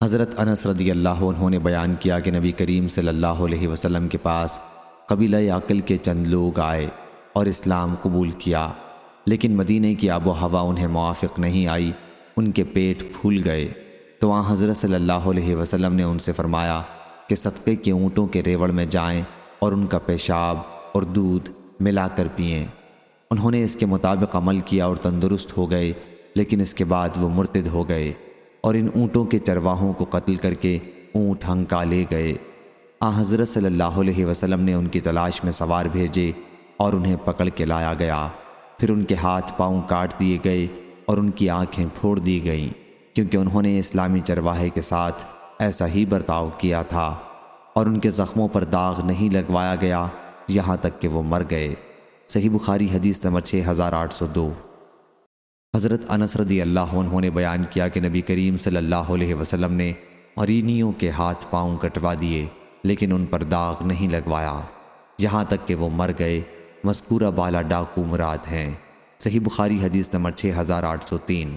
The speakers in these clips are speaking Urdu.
حضرت انس رضی اللہ عنہ نے بیان کیا کہ نبی کریم صلی اللہ علیہ وسلم کے پاس قبیلہ عقل کے چند لوگ آئے اور اسلام قبول کیا، لیکن مدینے کی آب و ہوا انہیں موافق نہیں آئی، ان کے پیٹ پھول گئے۔ تو وہاں حضرت صلی اللہ علیہ وسلم نے ان سے فرمایا کہ صدقے کے اونٹوں کے ریوڑ میں جائیں اور ان کا پیشاب اور دودھ ملا کر پئیں۔ انہوں نے اس کے مطابق عمل کیا اور تندرست ہو گئے، لیکن اس کے بعد وہ مرتد ہو گئے اور ان اونٹوں کے چرواہوں کو قتل کر کے اونٹ ہنکا لے گئے۔ حضرت صلی اللہ علیہ وسلم نے ان کی تلاش میں سوار بھیجے اور انہیں پکڑ کے لایا گیا، پھر ان کے ہاتھ پاؤں کاٹ دیے گئے اور ان کی آنکھیں پھوڑ دی گئیں، کیونکہ انہوں نے اسلامی چرواہے کے ساتھ ایسا ہی برتاؤ کیا تھا، اور ان کے زخموں پر داغ نہیں لگوایا گیا یہاں تک کہ وہ مر گئے۔ صحیح بخاری حدیث نمبر 6802۔ حضرت انس رضی اللہ عنہ نے بیان کیا کہ نبی کریم صلی اللہ علیہ وسلم نے قرینیوں کے ہاتھ پاؤں کٹوا دیے، لیکن ان پر داغ نہیں لگوایا یہاں تک کہ وہ مر گئے۔ مذکورہ بالا ڈاکو مراد ہیں۔ صحیح بخاری حدیث نمبر 6803۔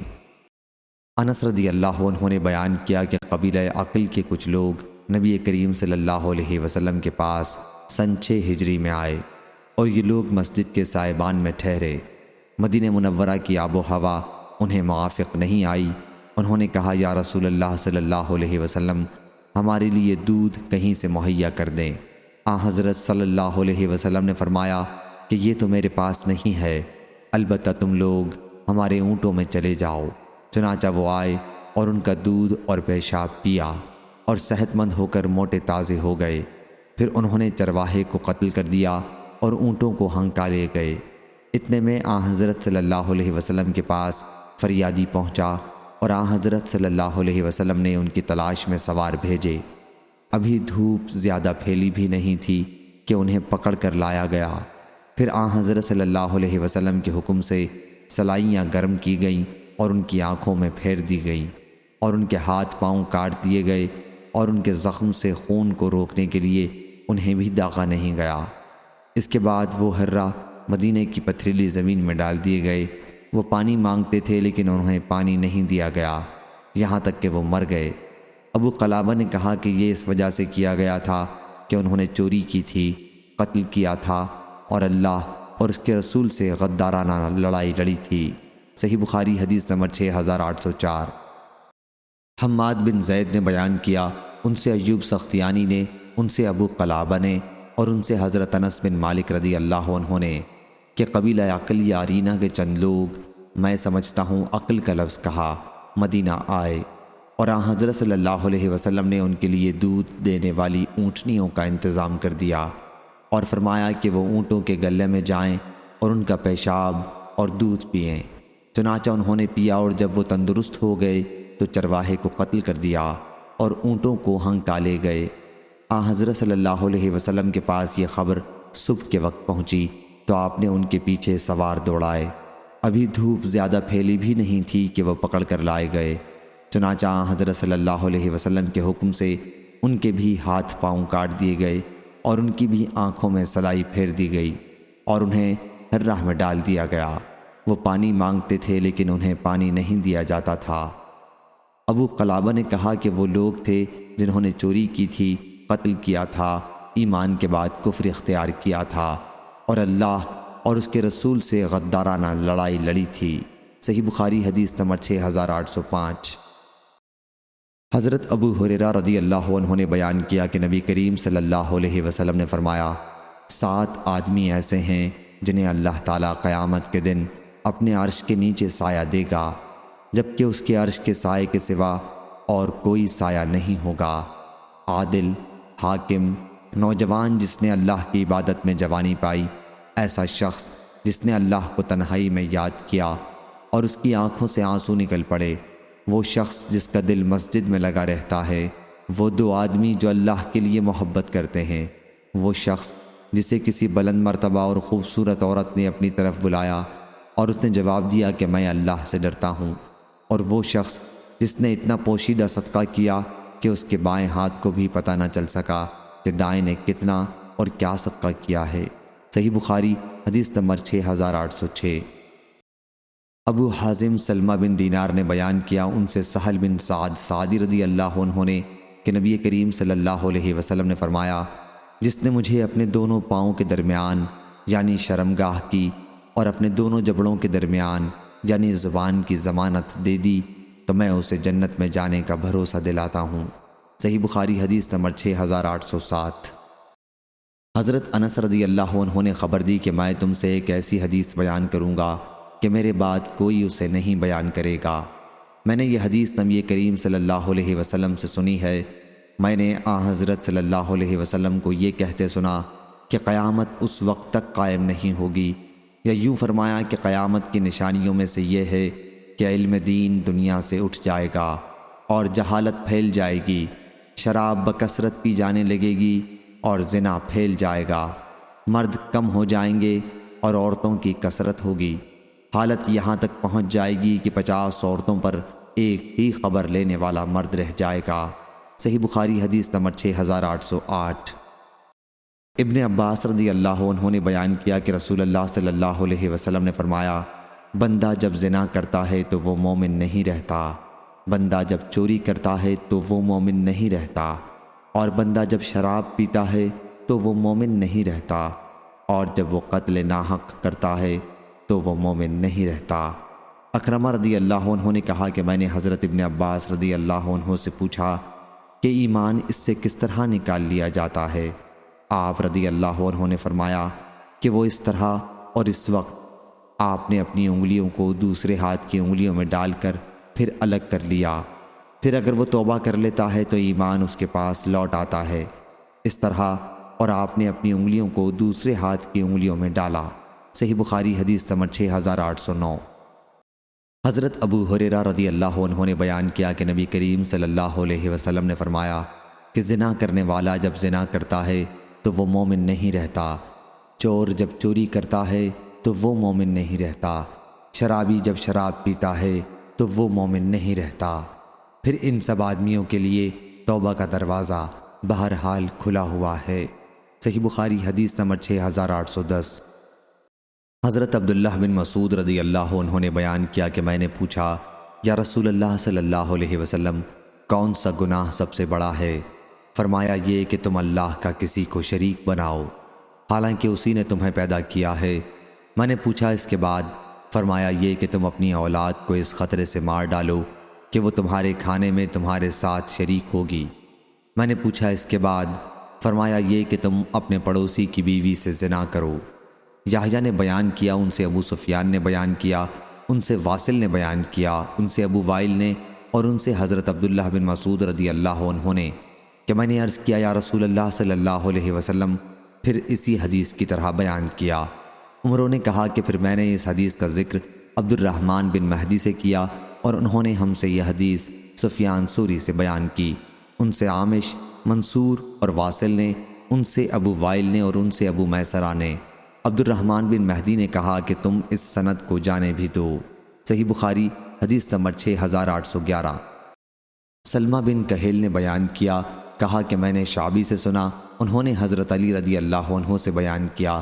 انس رضی اللہ عنہ نے بیان کیا کہ قبیلہ عقل کے کچھ لوگ نبی کریم صلی اللہ علیہ وسلم کے پاس سن 6 ہجری میں آئے، اور یہ لوگ مسجد کے سائبان میں ٹھہرے۔ مدینہ منورہ کی آب و ہوا انہیں موافق نہیں آئی۔ انہوں نے کہا، یا رسول اللہ صلی اللہ علیہ وسلم، ہمارے لیے دودھ کہیں سے مہیا کر دیں۔ حضرت صلی اللہ علیہ وسلم نے فرمایا کہ یہ تو میرے پاس نہیں ہے، البتہ تم لوگ ہمارے اونٹوں میں چلے جاؤ۔ چنانچہ وہ آئے اور ان کا دودھ اور پیشاب پیا اور صحت مند ہو کر موٹے تازے ہو گئے۔ پھر انہوں نے چرواہے کو قتل کر دیا اور اونٹوں کو ہنکا لے گئے۔ اتنے میں حضرت صلی اللہ علیہ وسلم کے پاس فریادی پہنچا اور حضرت صلی اللہ علیہ وسلم نے ان کی تلاش میں سوار بھیجے۔ ابھی دھوپ زیادہ پھیلی بھی نہیں تھی کہ انہیں پکڑ کر لایا گیا۔ پھر حضرت صلی اللہ علیہ وسلم کے حکم سے سلائیاں گرم کی گئیں اور ان کی آنکھوں میں پھیر دی گئیں، اور ان کے ہاتھ پاؤں کاٹ دیے گئے، اور ان کے زخم سے خون کو روکنے کے لیے انہیں بھی داغا نہیں گیا۔ اس کے بعد وہ ہرہ مدینے کی پتھریلی زمین میں ڈال دیے گئے۔ وہ پانی مانگتے تھے لیکن انہیں پانی نہیں دیا گیا یہاں تک کہ وہ مر گئے۔ ابو قلابہ نے کہا کہ یہ اس وجہ سے کیا گیا تھا کہ انہوں نے چوری کی تھی، قتل کیا تھا، اور اللہ اور اس کے رسول سے غدارانہ لڑائی لڑی تھی۔ صحیح بخاری حدیث نمبر 6804۔ حماد بن زید نے بیان کیا، ان سے ایوب سختیانی نے، ان سے ابو قلابہ نے، اور ان سے حضرت انس بن مالک رضی اللہ عنہ نے کہ قبیلہ عقل یا ارینہ کے چند لوگ، میں سمجھتا ہوں عقل کا لفظ کہا، مدینہ آئے، اور حضرت صلی اللہ علیہ وسلم نے ان کے لیے دودھ دینے والی اونٹنیوں کا انتظام کر دیا اور فرمایا کہ وہ اونٹوں کے گلے میں جائیں اور ان کا پیشاب اور دودھ پئیں۔ چنانچہ انہوں نے پیا، اور جب وہ تندرست ہو گئے تو چرواہے کو قتل کر دیا اور اونٹوں کو ہنکا لے گئے۔ حضرت صلی اللہ علیہ وسلم کے پاس یہ خبر صبح کے وقت پہنچی تو آپ نے ان کے پیچھے سوار دوڑائے۔ ابھی دھوپ زیادہ پھیلی بھی نہیں تھی کہ وہ پکڑ کر لائے گئے۔ چنانچہ حضرت صلی اللہ علیہ وسلم کے حکم سے ان کے بھی ہاتھ پاؤں کاٹ دیے گئے اور ان کی بھی آنکھوں میں سلائی پھیر دی گئی اور انہیں ہرہ میں ڈال دیا گیا۔ وہ پانی مانگتے تھے لیکن انہیں پانی نہیں دیا جاتا تھا۔ ابو قلابہ نے کہا کہ وہ لوگ تھے جنہوں نے چوری کی تھی، قتل کیا تھا، ایمان کے بعد کفر اختیار کیا تھا، اور اللہ اور اس کے رسول سے غدارانہ لڑائی لڑی تھی۔ صحیح بخاری حدیث نمبر 6805۔ حضرت ابو ہریرہ رضی اللہ عنہ نے بیان کیا کہ نبی کریم صلی اللہ علیہ وسلم نے فرمایا، 7 آدمی ایسے ہیں جنہیں اللہ تعالیٰ قیامت کے دن اپنے عرش کے نیچے سایہ دے گا، جبکہ اس کے عرش کے سائے کے سوا اور کوئی سایہ نہیں ہوگا۔ عادل، حاکم، نوجوان جس نے اللہ کی عبادت میں جوانی پائی، ایسا شخص جس نے اللہ کو تنہائی میں یاد کیا اور اس کی آنکھوں سے آنسو نکل پڑے، وہ شخص جس کا دل مسجد میں لگا رہتا ہے، وہ 2 آدمی جو اللہ کے لیے محبت کرتے ہیں، وہ شخص جسے کسی بلند مرتبہ اور خوبصورت عورت نے اپنی طرف بلایا اور اس نے جواب دیا کہ میں اللہ سے ڈرتا ہوں، اور وہ شخص جس نے اتنا پوشیدہ صدقہ کیا کہ اس کے بائیں ہاتھ کو بھی پتہ نہ چل سکا کہ دائیں نے کتنا اور کیا صدقہ کیا ہے۔ صحیح بخاری حدیث نمبر 6806۔ ابو حازم سلمہ بن دینار نے بیان کیا ان سے سہل بن سعد سعدی رضی اللہ عنہ نے کہ نبی کریم صلی اللہ علیہ وسلم نے فرمایا، جس نے مجھے اپنے دونوں پاؤں کے درمیان یعنی شرمگاہ کی اور اپنے دونوں جبڑوں کے درمیان یعنی زبان کی ضمانت دے دی تو میں اسے جنت میں جانے کا بھروسہ دلاتا ہوں۔ صحیح بخاری حدیث نمبر 6807۔ حضرت انس رضی اللہ عنہ نے خبر دی کہ میں تم سے ایک ایسی حدیث بیان کروں گا کہ میرے بعد کوئی اسے نہیں بیان کرے گا۔ میں نے یہ حدیث نبی کریم صلی اللہ علیہ وسلم سے سنی ہے۔ میں نے حضرت صلی اللہ علیہ وسلم کو یہ کہتے سنا کہ قیامت اس وقت تک قائم نہیں ہوگی، یا یوں فرمایا کہ قیامت کی نشانیوں میں سے یہ ہے کہ علم دین دنیا سے اٹھ جائے گا اور جہالت پھیل جائے گی، شراب بکثرت پی جانے لگے گی اور زنا پھیل جائے گا، مرد کم ہو جائیں گے اور عورتوں کی کثرت ہوگی، حالت یہاں تک پہنچ جائے گی کہ 50 عورتوں پر ایک ہی خبر لینے والا مرد رہ جائے گا۔ صحیح بخاری حدیث نمبر 6808۔ ابن عباس رضی اللہ عنہ نے بیان کیا کہ رسول اللہ صلی اللہ علیہ وسلم نے فرمایا، بندہ جب زنا کرتا ہے تو وہ مومن نہیں رہتا، بندہ جب چوری کرتا ہے تو وہ مومن نہیں رہتا، اور بندہ جب شراب پیتا ہے تو وہ مومن نہیں رہتا، اور جب وہ قتل ناحق کرتا ہے تو وہ مومن نہیں رہتا۔ اکرمہ رضی اللہ عنہ نے کہا کہ میں نے حضرت ابن عباس رضی اللہ عنہ سے پوچھا کہ ایمان اس سے کس طرح نکال لیا جاتا ہے؟ آپ رضی اللہ عنہ نے فرمایا کہ وہ اس طرح اور اس وقت آپ نے اپنی انگلیوں کو دوسرے ہاتھ کی انگلیوں میں ڈال کر پھر الگ کر لیا، پھر اگر وہ توبہ کر لیتا ہے تو ایمان اس کے پاس لوٹ آتا ہے، اس طرح اور آپ نے اپنی انگلیوں کو دوسرے ہاتھ کی انگلیوں میں ڈالا۔ صحیح بخاری حدیث نمبر 6809۔ حضرت ابو ہریرہ رضی اللہ عنہ نے بیان کیا کہ نبی کریم صلی اللہ علیہ وسلم نے فرمایا کہ زنا کرنے والا جب زنا کرتا ہے تو وہ مومن نہیں رہتا، چور جب چوری کرتا ہے تو وہ مومن نہیں رہتا، شرابی جب شراب پیتا ہے تو وہ مومن نہیں رہتا، پھر ان سب آدمیوں کے لیے توبہ کا دروازہ بہرحال کھلا ہوا ہے۔ صحیح بخاری حدیث نمبر 6810۔ حضرت عبداللہ بن مسعود رضی اللہ عنہ نے بیان کیا کہ میں نے پوچھا، یا رسول اللہ صلی اللہ علیہ وسلم، کون سا گناہ سب سے بڑا ہے؟ فرمایا یہ کہ تم اللہ کا کسی کو شریک بناؤ حالانکہ اسی نے تمہیں پیدا کیا ہے۔ میں نے پوچھا اس کے بعد؟ فرمایا یہ کہ تم اپنی اولاد کو اس خطرے سے مار ڈالو کہ وہ تمہارے کھانے میں تمہارے ساتھ شریک ہوگی۔ میں نے پوچھا اس کے بعد؟ فرمایا یہ کہ تم اپنے پڑوسی کی بیوی سے زنا کرو۔ یحییٰ نے بیان کیا، ان سے ابو سفیان نے بیان کیا، ان سے واصل نے بیان کیا، ان سے ابو وائل نے، اور ان سے حضرت عبداللہ بن مسعود رضی اللہ عنہ نے کہ میں نے عرض کیا یا رسول اللہ صلی اللہ علیہ وسلم، پھر اسی حدیث کی طرح بیان کیا۔ عمروں نے کہا کہ پھر میں نے اس حدیث کا ذکر عبد الرحمن بن مہدی سے کیا اور انہوں نے ہم سے یہ حدیث سفیان ثوری سے بیان کی، ان سے عامش، منصور اور واصل نے، ان سے ابو وائل نے اور ان سے ابو میسرہ نے۔ عبد الرحمن بن مہدی نے کہا کہ تم اس سند کو جانے بھی دو۔ صحیح بخاری حدیث نمبر 6811۔ سلمہ بن کہیل نے بیان کیا، کہا کہ میں نے شعبی سے سنا، انہوں نے حضرت علی رضی اللہ عنہ سے بیان کیا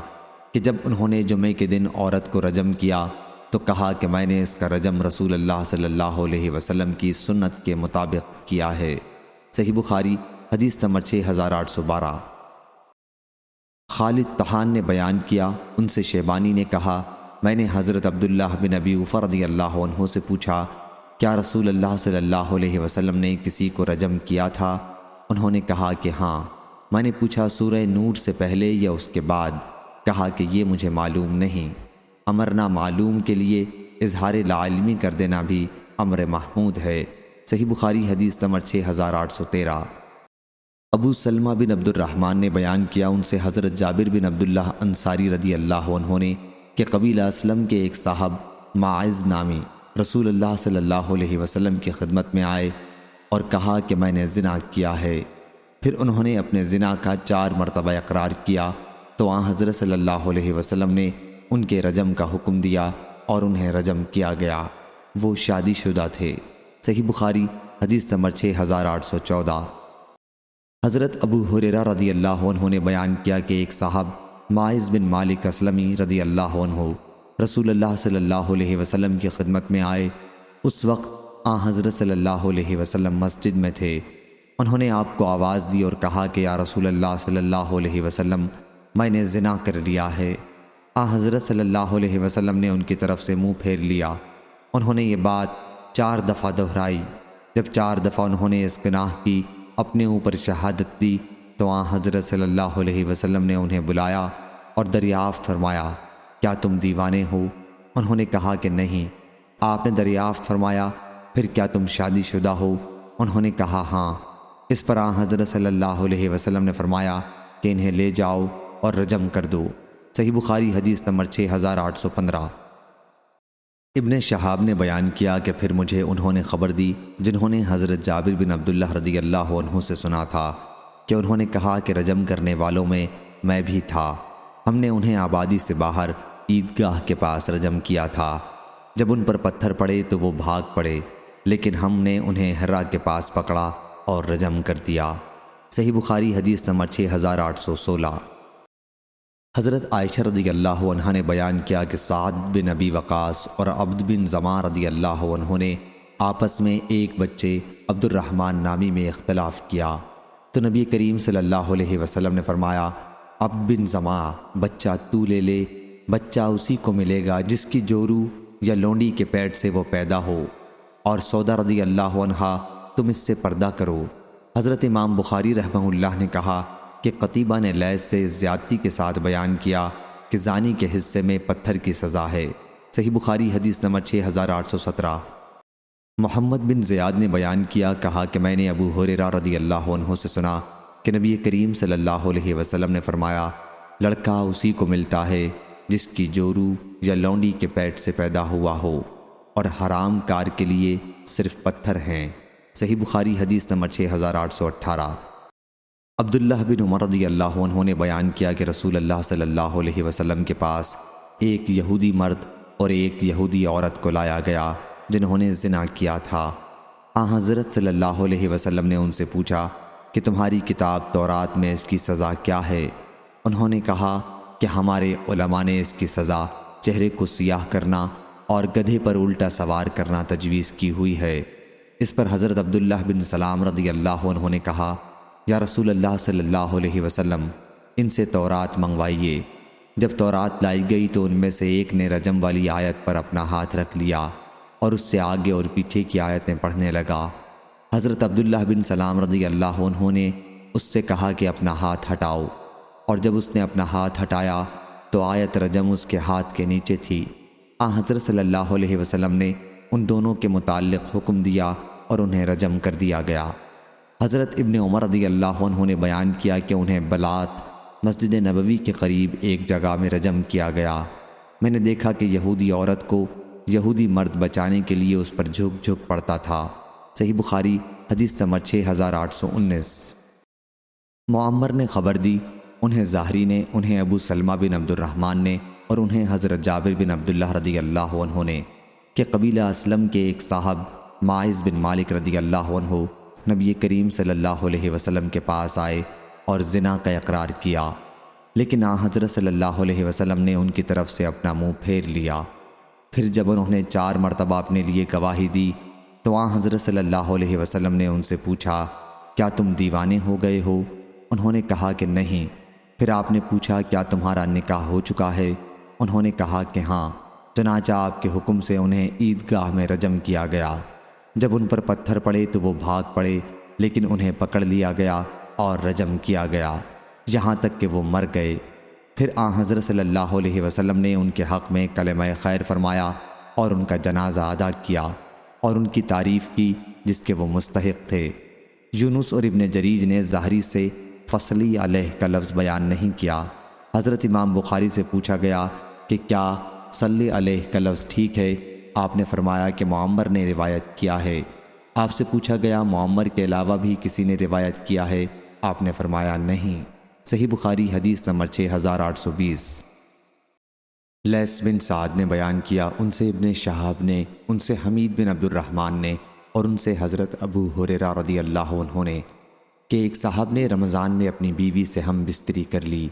کہ جب انہوں نے جمعے کے دن عورت کو رجم کیا تو کہا کہ میں نے اس کا رجم رسول اللہ صلی اللہ علیہ وسلم کی سنت کے مطابق کیا ہے۔ صحیح بخاری حدیث نمبر 6812۔ خالد طحان نے بیان کیا، ان سے شیبانی نے کہا میں نے حضرت عبداللہ بن ابی اوفا رضی اللہ عنہ سے پوچھا کیا رسول اللہ صلی اللہ علیہ وسلم نے کسی کو رجم کیا تھا؟ انہوں نے کہا کہ ہاں۔ میں نے پوچھا سورہ نور سے پہلے یا اس کے بعد؟ کہا کہ یہ مجھے معلوم نہیں۔ امر نہ معلوم کے لیے اظہار لاعلمی کر دینا بھی امر محمود ہے۔ صحیح بخاری حدیث نمبر 6813۔ ابو سلمہ بن عبد الرحمن نے بیان کیا، ان سے حضرت جابر بن عبداللہ انصاری رضی اللہ عنہ نے کہ قبیلہ اسلم کے ایک صاحب ماعز نامی رسول اللہ صلی اللہ علیہ وسلم کی خدمت میں آئے اور کہا کہ میں نے زنا کیا ہے۔ پھر انہوں نے اپنے زنا کا 4 مرتبہ اقرار کیا تو آن حضرت صلی اللہ علیہ وسلم نے ان کے رجم کا حکم دیا اور انہیں رجم کیا گیا۔ وہ شادی شدہ تھے۔ صحیح بخاری حدیث نمبر 6814۔ حضرت ابو ہریرہ رضی اللہ عنہ نے بیان کیا کہ ایک صاحب ماعز بن مالک اسلمی رضی اللہ عنہ رسول اللہ صلی اللہ علیہ وسلم کی خدمت میں آئے۔ اس وقت حضرت صلی اللہ علیہ وسلم مسجد میں تھے۔ انہوں نے آپ کو آواز دی اور کہا کہ یا رسول اللہ صلی اللہ علیہ وسلم، میں نے زنا کر لیا ہے۔ حضرت صلی اللہ علیہ وسلم نے ان کی طرف سے منہ پھیر لیا۔ انہوں نے یہ بات 4 دفعہ دہرائی۔ جب 4 دفعہ انہوں نے اس گناہ کی اپنے اوپر شہادت دی تو حضرت صلی اللہ علیہ وسلم نے انہیں بلایا اور دریافت فرمایا، کیا تم دیوانے ہو؟ انہوں نے کہا کہ نہیں۔ آپ نے دریافت فرمایا، پھر کیا تم شادی شدہ ہو؟ انہوں نے کہا ہاں۔ اس پر حضرت صلی اللہ علیہ وسلم نے فرمایا کہ انہیں لے جاؤ اور رجم کر دو۔ صحیح بخاری حدیث نمبر 6815۔ ابن شہاب نے بیان کیا کہ پھر مجھے انہوں نے خبر دی جنہوں نے حضرت جابر بن عبداللہ رضی اللہ عنہ سے سنا تھا کہ انہوں نے کہا کہ رجم کرنے والوں میں بھی تھا۔ ہم نے انہیں آبادی سے باہر عیدگاہ کے پاس رجم کیا تھا۔ جب ان پر پتھر پڑے تو وہ بھاگ پڑے، لیکن ہم نے انہیں ہرا کے پاس پکڑا اور رجم کر دیا۔ صحیح بخاری حدیث نمبر 6816۔ حضرت عائشہ رضی اللہ عنہ نے بیان کیا کہ سعد بن ابی وقاص اور عبد بن زماں رضی اللہ عنہ نے آپس میں ایک بچے عبد الرحمن نامی میں اختلاف کیا تو نبی کریم صلی اللہ علیہ وسلم نے فرمایا، عبد بن زماں، بچہ تو لے لے، بچہ اسی کو ملے گا جس کی جورو یا لونڈی کے پیٹ سے وہ پیدا ہو، اور سودا رضی اللہ عنہ، تم اس سے پردہ کرو۔ حضرت امام بخاری رحمہ اللہ نے کہا کہ قتیبہ نے لیث سے زیادتی کے ساتھ بیان کیا کہ زانی کے حصے میں پتھر کی سزا ہے۔ صحیح بخاری حدیث نمبر 6817۔ محمد بن زیاد نے بیان کیا، کہا کہ میں نے ابو ہریرہ رضی اللہ عنہ سے سنا کہ نبی کریم صلی اللہ علیہ وسلم نے فرمایا، لڑکا اسی کو ملتا ہے جس کی جورو یا لونڈی کے پیٹ سے پیدا ہوا ہو، اور حرام کار کے لیے صرف پتھر ہیں۔ صحیح بخاری حدیث نمبر 6818۔ عبداللہ بن عمر رضی اللہ عنہ نے بیان کیا کہ رسول اللہ صلی اللہ علیہ وسلم کے پاس ایک یہودی مرد اور ایک یہودی عورت کو لایا گیا جنہوں نے زنا کیا تھا۔ حضرت صلی اللہ علیہ وسلم نے ان سے پوچھا کہ تمہاری کتاب تورات میں اس کی سزا کیا ہے؟ انہوں نے کہا کہ ہمارے علماء نے اس کی سزا چہرے کو سیاہ کرنا اور گدھے پر الٹا سوار کرنا تجویز کی ہوئی ہے۔ اس پر حضرت عبداللہ بن سلام رضی اللہ عنہ نے کہا، یا رسول اللہ صلی اللہ علیہ وسلم، ان سے تورات منگوائیے۔ جب تورات لائی گئی تو ان میں سے ایک نے رجم والی آیت پر اپنا ہاتھ رکھ لیا اور اس سے آگے اور پیچھے کی آیتیں پڑھنے لگا۔ حضرت عبداللہ بن سلام رضی اللہ عنہ نے اس سے کہا کہ اپنا ہاتھ ہٹاؤ، اور جب اس نے اپنا ہاتھ ہٹایا تو آیت رجم اس کے ہاتھ کے نیچے تھی۔ حضرت صلی اللہ علیہ وسلم نے ان دونوں کے متعلق حکم دیا اور انہیں رجم کر دیا گیا۔ حضرت ابن عمر رضی اللہ عنہ نے بیان کیا کہ انہیں بلات مسجد نبوی کے قریب ایک جگہ میں رجم کیا گیا۔ میں نے دیکھا کہ یہودی عورت کو یہودی مرد بچانے کے لیے اس پر جھک جھک پڑتا تھا۔ صحیح بخاری حدیث نمبر 6819۔ معمر نے خبر دی، انہیں ظاہری نے، انہیں ابو سلمہ بن عبد الرحمن نے، اور انہیں حضرت جابر بن عبداللہ رضی اللہ عنہ نے کہ قبیلہ اسلم کے ایک صاحب ماعز بن مالک رضی اللہ عنہ نبی کریم صلی اللہ علیہ وسلم کے پاس آئے اور زنا کا اقرار کیا، لیکن حضرت صلی اللہ علیہ وسلم نے ان کی طرف سے اپنا منہ پھیر لیا۔ پھر جب انہوں نے 4 مرتبہ اپنے لیے گواہی دی تو حضرت صلی اللہ علیہ وسلم نے ان سے پوچھا، کیا تم دیوانے ہو گئے ہو؟ انہوں نے کہا کہ نہیں۔ پھر آپ نے پوچھا، کیا تمہارا نکاح ہو چکا ہے؟ انہوں نے کہا کہ ہاں۔ چنانچہ آپ کے حکم سے انہیں عیدگاہ میں رجم کیا گیا۔ جب ان پر پتھر پڑے تو وہ بھاگ پڑے، لیکن انہیں پکڑ لیا گیا اور رجم کیا گیا یہاں تک کہ وہ مر گئے۔ پھر حضرت صلی اللہ علیہ وسلم نے ان کے حق میں کلمہ خیر فرمایا اور ان کا جنازہ ادا کیا اور ان کی تعریف کی جس کے وہ مستحق تھے۔ یونس اور ابن جریج نے ظاہری سے فصلی علیہ کا لفظ بیان نہیں کیا۔ حضرت امام بخاری سے پوچھا گیا کہ کیا صلی علیہ کا لفظ ٹھیک ہے؟ آپ نے فرمایا کہ معمر نے روایت کیا ہے۔ آپ سے پوچھا گیا معمر کے علاوہ بھی کسی نے روایت کیا ہے؟ آپ نے فرمایا نہیں۔ صحیح بخاری حدیث نمبر 6820۔ لیث بن سعد نے بیان کیا، ان سے ابن شہاب نے، ان سے حمید بن عبد الرحمن نے، اور ان سے حضرت ابو ہریرہ رضی اللہ عنہ نے کہ ایک صاحب نے رمضان میں اپنی بیوی سے ہم بستری کر لی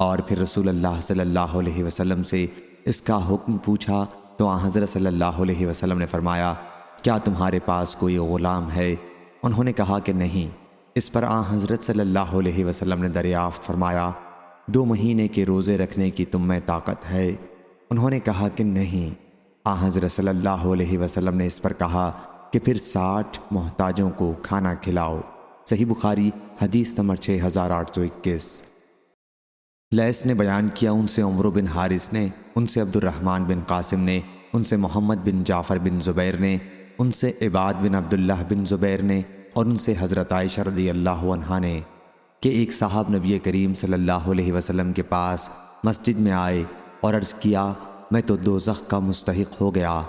اور پھر رسول اللہ صلی اللہ علیہ وسلم سے اس کا حکم پوچھا تو آن حضرت صلی اللہ علیہ وسلم نے فرمایا کیا تمہارے پاس کوئی غلام ہے؟ انہوں نے کہا کہ نہیں۔ اس پر آن حضرت صلی اللہ علیہ وسلم نے دریافت فرمایا 2 مہینے کے روزے رکھنے کی تم میں طاقت ہے؟ انہوں نے کہا کہ نہیں۔ آن حضرت صلی اللہ علیہ وسلم نے اس پر کہا کہ پھر 60 محتاجوں کو کھانا کھلاؤ۔ صحیح بخاری حدیث نمبر 6821۔ لیث نے بیان کیا ان سے عمرو بن حارث نے، ان سے عبد الرحمن بن قاسم نے، ان سے محمد بن جعفر بن زبیر نے، ان سے عباد بن عبداللہ بن زبیر نے اور ان سے حضرت عائشہ رضی اللہ عنہا نے کہ ایک صاحب نبی کریم صلی اللہ علیہ وسلم کے پاس مسجد میں آئے اور عرض کیا میں تو دوزخ کا مستحق ہو گیا۔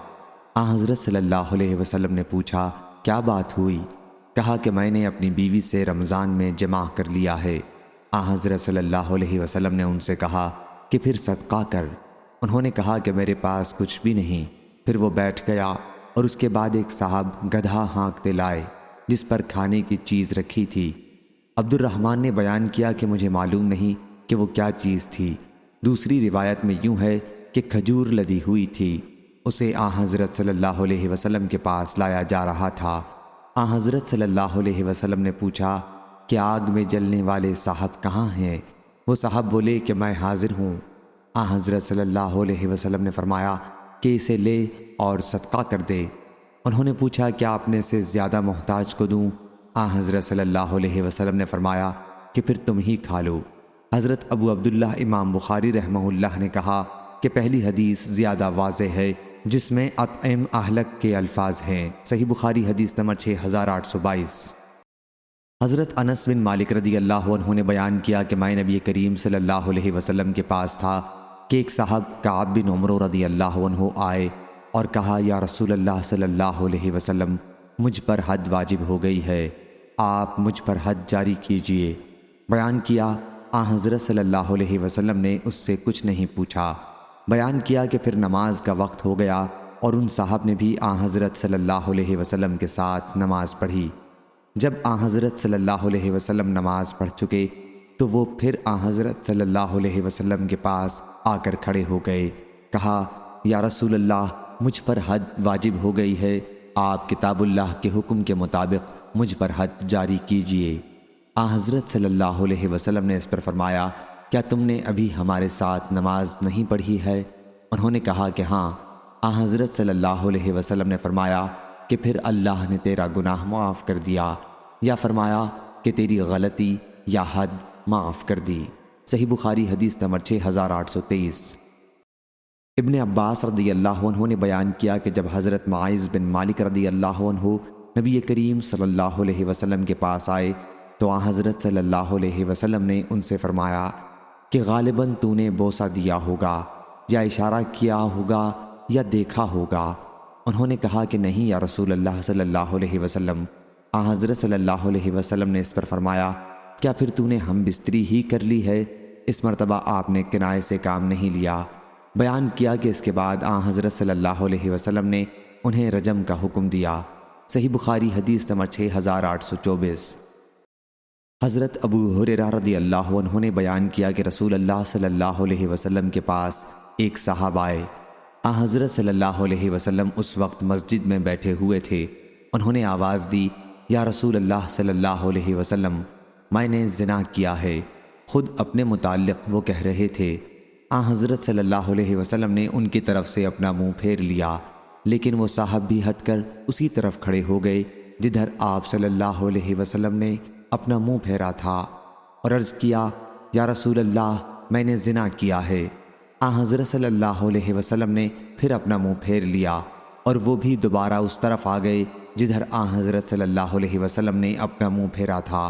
آن حضرت صلی اللہ علیہ وسلم نے پوچھا کیا بات ہوئی؟ کہا کہ میں نے اپنی بیوی سے رمضان میں جمع کر لیا ہے۔ آن حضرت صلی اللہ علیہ وسلم نے ان سے کہا کہ پھر صدقہ کر۔ انہوں نے کہا کہ میرے پاس کچھ بھی نہیں۔ پھر وہ بیٹھ گیا اور اس کے بعد ایک صاحب گدھا ہانکتے لائے جس پر کھانے کی چیز رکھی تھی۔ عبد الرحمن نے بیان کیا کہ مجھے معلوم نہیں کہ وہ کیا چیز تھی۔ دوسری روایت میں یوں ہے کہ کھجور لدی ہوئی تھی۔ اسے آن حضرت صلی اللہ علیہ وسلم کے پاس لایا جا رہا تھا۔ آن حضرت صلی اللہ علیہ وسلم نے پوچھا کہ آگ میں جلنے والے صاحب کہاں ہیں؟ وہ صاحب بولے کہ میں حاضر ہوں۔ آن حضرت صلی اللہ علیہ وسلم نے فرمایا کہ اسے لے اور صدقہ کر دے۔ انہوں نے پوچھا کیا اپنے سے زیادہ محتاج کو دوں؟ آن حضرت صلی اللہ علیہ وسلم نے فرمایا کہ پھر تم ہی کھا لو۔ حضرت ابو عبداللہ امام بخاری رحمہ اللہ نے کہا کہ پہلی حدیث زیادہ واضح ہے جس میں اطعم اہلک کے الفاظ ہیں۔ صحیح بخاری حدیث نمبر 6822۔ حضرت انس بن مالک رضی اللہ عنہ نے بیان کیا کہ میں نبی کریم صلی اللہ علیہ وسلم کے پاس تھا کہ ایک صاحب کعب بن عمرو رضی اللہ عنہ آئے اور کہا یا رسول اللہ صلی اللہ علیہ وسلم مجھ پر حد واجب ہو گئی ہے، آپ مجھ پر حد جاری کیجئے۔ بیان کیا آن حضرت صلی اللہ علیہ وسلم نے اس سے کچھ نہیں پوچھا۔ بیان کیا کہ پھر نماز کا وقت ہو گیا اور ان صاحب نے بھی آن حضرت صلی اللہ علیہ وسلم کے ساتھ نماز پڑھی۔ جب آن حضرت صلی اللہ علیہ وسلم نماز پڑھ چکے تو وہ پھر آن حضرت صلی اللہ علیہ وسلم کے پاس آ کر کھڑے ہو گئے۔ کہا یا رسول اللہ مجھ پر حد واجب ہو گئی ہے، آپ کتاب اللہ کے حکم کے مطابق مجھ پر حد جاری کیجئے۔ آن حضرت صلی اللہ علیہ وسلم نے اس پر فرمایا کیا تم نے ابھی ہمارے ساتھ نماز نہیں پڑھی ہے؟ انہوں نے کہا کہ ہاں۔ آن حضرت صلی اللہ علیہ وسلم نے فرمایا کہ پھر اللہ نے تیرا گناہ معاف کر دیا، یا فرمایا کہ تیری غلطی یا حد معاف کر دی۔ صحیح بخاری حدیث نمبر 6823۔ ابن عباس رضی اللہ عنہ نے بیان کیا کہ جب حضرت معاذ بن مالک رضی اللہ عنہ نبی کریم صلی اللہ علیہ وسلم کے پاس آئے تو آن حضرت صلی اللہ علیہ وسلم نے ان سے فرمایا کہ غالباً تو نے بوسہ دیا ہوگا یا اشارہ کیا ہوگا یا دیکھا ہوگا۔ انہوں نے کہا کہ نہیں یا رسول اللہ صلی اللہ علیہ وسلم۔ آن حضرت صلی اللہ علیہ وسلم نے اس پر فرمایا کیا پھر تو نے ہم بستری ہی کر لی ہے؟ اس مرتبہ آپ نے کنائے سے کام نہیں لیا۔ بیان کیا کہ اس کے بعد آن حضرت صلی اللہ علیہ وسلم نے انہیں رجم کا حکم دیا۔ صحیح بخاری حدیث نمبر 6824۔ حضرت ابو ہریرہ رضی اللہ عنہ نے بیان کیا کہ رسول اللہ صلی اللہ علیہ وسلم کے پاس ایک صاحب آئے۔ آن حضرت صلی اللہ علیہ وسلم اس وقت مسجد میں بیٹھے ہوئے تھے۔ انہوں نے آواز دی یا رسول اللہ صلی اللہ علیہ وسلم میں نے زنا کیا ہے۔ خود اپنے متعلق وہ کہہ رہے تھے۔ آن حضرت صلی اللہ علیہ وسلم نے ان کی طرف سے اپنا منہ پھیر لیا، لیکن وہ صاحب بھی ہٹ کر اسی طرف کھڑے ہو گئے جدھر آپ صلی اللہ علیہ وسلم نے اپنا منہ پھیرا تھا، اور عرض کیا یا رسول اللہ میں نے زنا کیا ہے۔ آن حضرت صلی اللہ علیہ وسلم نے پھر اپنا منہ پھیر لیا اور وہ بھی دوبارہ اس طرف آ گئے جدھر آن حضرت صلی اللہ علیہ وسلم نے اپنا منہ پھیرا تھا۔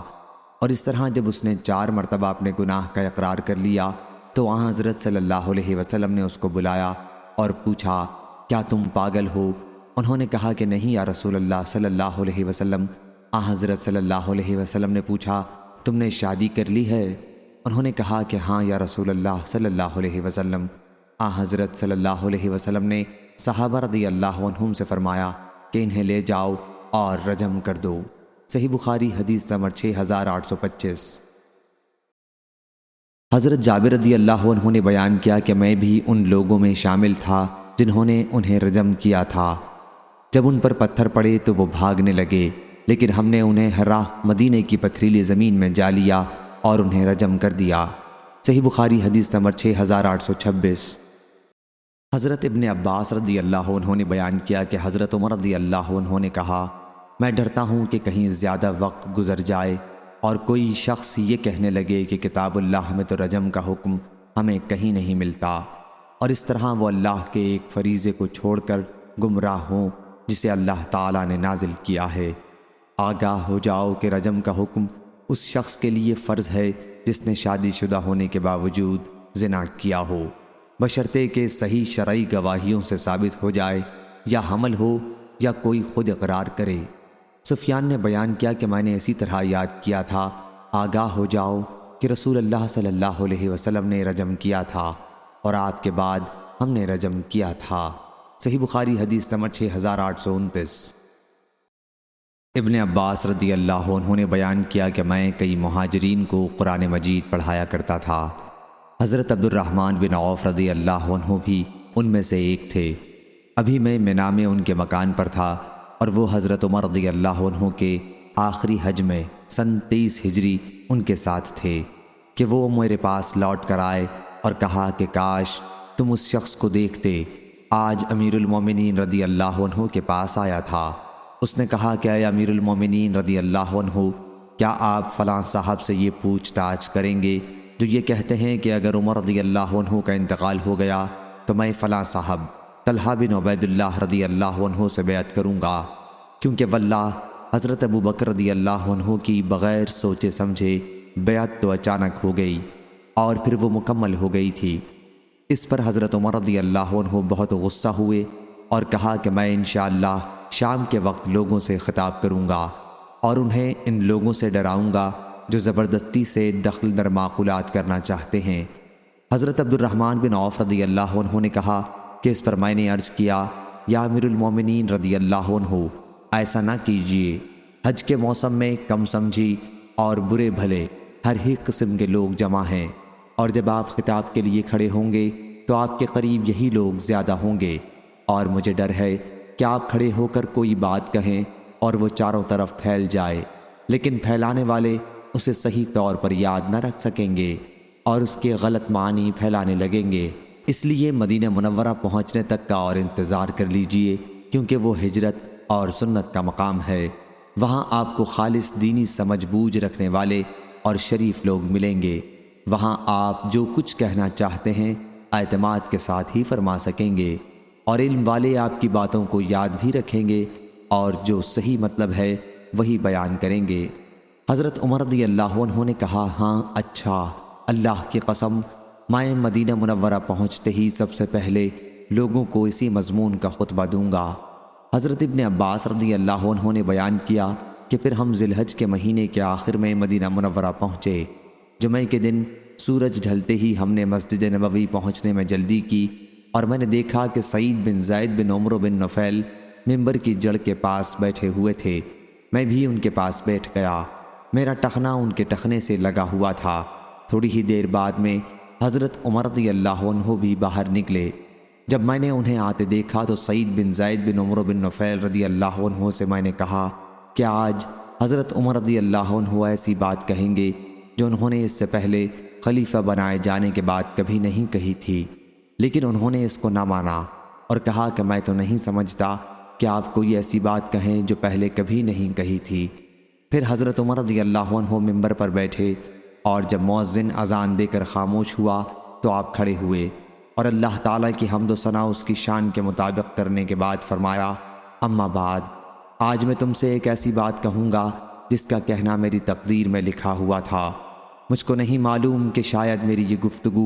اور اس طرح جب اس نے 4 مرتبہ اپنے گناہ کا اقرار کر لیا تو آن حضرت صلی اللہ علیہ وسلم نے اس کو بلایا اور پوچھا کیا تم پاگل ہو؟ انہوں نے کہا کہ نہیں یا رسول اللہ صلی اللہ علیہ وسلم۔ آن حضرت صلی اللہ علیہ وسلم نے پوچھا تم نے شادی کر لی ہے؟ انہوں نے کہا کہ ہاں یا رسول اللہ صلی اللہ علیہ وسلم۔ آن حضرت صلی اللہ علیہ وسلم نے صحابہ رضی اللہ عنہم سے فرمایا کہ انہیں لے جاؤ اور رجم کر دو۔ صحیح بخاری حدیث نمبر 6825۔ حضرت جابر رضی اللہ عنہ نے بیان کیا کہ میں بھی ان لوگوں میں شامل تھا جنہوں نے انہیں رجم کیا تھا۔ جب ان پر پتھر پڑے تو وہ بھاگنے لگے، لیکن ہم نے انہیں ہر مدینے کی پتھریلی زمین میں جا لیا اور انہیں رجم کر دیا۔ صحیح بخاری حدیث نمبر 6826۔ حضرت ابن عباس رضی اللہ عنہ نے بیان کیا کہ حضرت عمر رضی اللہ عنہ نے کہا، میں ڈرتا ہوں کہ کہیں زیادہ وقت گزر جائے اور کوئی شخص یہ کہنے لگے کہ کتاب اللہ میں تو رجم کا حکم ہمیں کہیں نہیں ملتا، اور اس طرح وہ اللہ کے ایک فریضے کو چھوڑ کر گمراہ ہوں جسے اللہ تعالیٰ نے نازل کیا ہے۔ آگاہ ہو جاؤ کہ رجم کا حکم اس شخص کے لیے فرض ہے جس نے شادی شدہ ہونے کے باوجود زنا کیا ہو، بشرطے کہ صحیح شرعی گواہیوں سے ثابت ہو جائے، یا حمل ہو یا کوئی خود اقرار کرے۔ سفیان نے بیان کیا کہ میں نے اسی طرح یاد کیا تھا، آگاہ ہو جاؤ کہ رسول اللہ صلی اللہ علیہ وسلم نے رجم کیا تھا اور آپ کے بعد ہم نے رجم کیا تھا۔ صحیح بخاری حدیث نمبر 6829۔ ابن عباس رضی اللہ عنہ نے بیان کیا کہ میں کئی مہاجرین کو قرآن مجید پڑھایا کرتا تھا۔ حضرت عبد الرحمن بن عوف رضی اللہ عنہ بھی ان میں سے ایک تھے۔ ابھی میں مینا میں ان کے مکان پر تھا اور وہ حضرت عمر رضی اللہ عنہ کے آخری حج میں سن 23 ہجری ان کے ساتھ تھے کہ وہ میرے پاس لوٹ کر آئے اور کہا کہ کاش تم اس شخص کو دیکھتے، آج امیر المومنین رضی اللہ عنہ کے پاس آیا تھا۔ اس نے کہا کہ اے امیر المومنین رضی اللہ عنہ، کیا آپ فلاں صاحب سے یہ پوچھ تاچھ کریں گے جو یہ کہتے ہیں کہ اگر عمر رضی اللہ عنہ کا انتقال ہو گیا تو میں فلاں صاحب طلحہ بن عبید اللہ رضی اللہ عنہ سے بیعت کروں گا، کیونکہ واللہ حضرت ابو بکر رضی اللہ عنہ کی بغیر سوچے سمجھے بیعت تو اچانک ہو گئی اور پھر وہ مکمل ہو گئی تھی۔ اس پر حضرت عمر رضی اللہ عنہ بہت غصہ ہوئے اور کہا کہ میں انشاءاللہ شام کے وقت لوگوں سے خطاب کروں گا اور انہیں ان لوگوں سے ڈراؤں گا جو زبردستی سے دخل در معقولات کرنا چاہتے ہیں۔ حضرت عبد الرحمن بن عوف رضی اللہ عنہ نے کہا کہ اس پر میں نے عرض کیا، یا امیر المومنین رضی اللہ عنہ، ایسا نہ کیجیے، حج کے موسم میں کم سمجھی اور برے بھلے ہر ہی قسم کے لوگ جمع ہیں، اور جب آپ خطاب کے لیے کھڑے ہوں گے تو آپ کے قریب یہی لوگ زیادہ ہوں گے، اور مجھے ڈر ہے کہ آپ کھڑے ہو کر کوئی بات کہیں اور وہ چاروں طرف پھیل جائے، لیکن پھیلانے والے اسے صحیح طور پر یاد نہ رکھ سکیں گے اور اس کے غلط معنی پھیلانے لگیں گے۔ اس لیے مدینہ منورہ پہنچنے تک کا اور انتظار کر لیجئے، کیونکہ وہ ہجرت اور سنت کا مقام ہے، وہاں آپ کو خالص دینی سمجھ بوجھ رکھنے والے اور شریف لوگ ملیں گے۔ وہاں آپ جو کچھ کہنا چاہتے ہیں اعتماد کے ساتھ ہی فرما سکیں گے، اور علم والے آپ کی باتوں کو یاد بھی رکھیں گے اور جو صحیح مطلب ہے وہی بیان کریں گے۔ حضرت عمر رضی اللہ عنہ نے کہا، ہاں اچھا، اللہ کی قسم میں مدینہ منورہ پہنچتے ہی سب سے پہلے لوگوں کو اسی مضمون کا خطبہ دوں گا۔ حضرت ابن عباس رضی اللہ عنہ نے بیان کیا کہ پھر ہم ذی الحج کے مہینے کے آخر میں مدینہ منورہ پہنچے۔ جمعہ کے دن سورج ڈھلتے ہی ہم نے مسجد نبوی پہنچنے میں جلدی کی، اور میں نے دیکھا کہ سعید بن زید بن عمرو بن نفیل ممبر کی جڑ کے پاس بیٹھے ہوئے تھے۔ میں بھی ان کے پاس بیٹھ گیا، میرا ٹخنا ان کے ٹخنے سے لگا ہوا تھا۔ تھوڑی ہی دیر بعد میں حضرت عمر رضی اللہ عنہ بھی باہر نکلے۔ جب میں نے انہیں آتے دیکھا تو سعید بن زید بن عمرو بن نفیل رضی اللہ عنہ سے میں نے کہا کہ آج حضرت عمر رضی اللہ عنہ ایسی بات کہیں گے جو انہوں نے اس سے پہلے خلیفہ بنائے جانے کے بعد کبھی نہیں کہی تھی، لیکن انہوں نے اس کو نہ مانا اور کہا کہ میں تو نہیں سمجھتا کہ آپ کوئی ایسی بات کہیں جو پہلے کبھی نہیں کہی تھی۔ پھر حضرت عمر رضی اللہ عنہ ممبر پر بیٹھے، اور جب مؤذن اذان دے کر خاموش ہوا تو آپ کھڑے ہوئے اور اللہ تعالیٰ کی حمد و ثنا اس کی شان کے مطابق کرنے کے بعد فرمایا، اما بعد، آج میں تم سے ایک ایسی بات کہوں گا جس کا کہنا میری تقدیر میں لکھا ہوا تھا۔ مجھ کو نہیں معلوم کہ شاید میری یہ گفتگو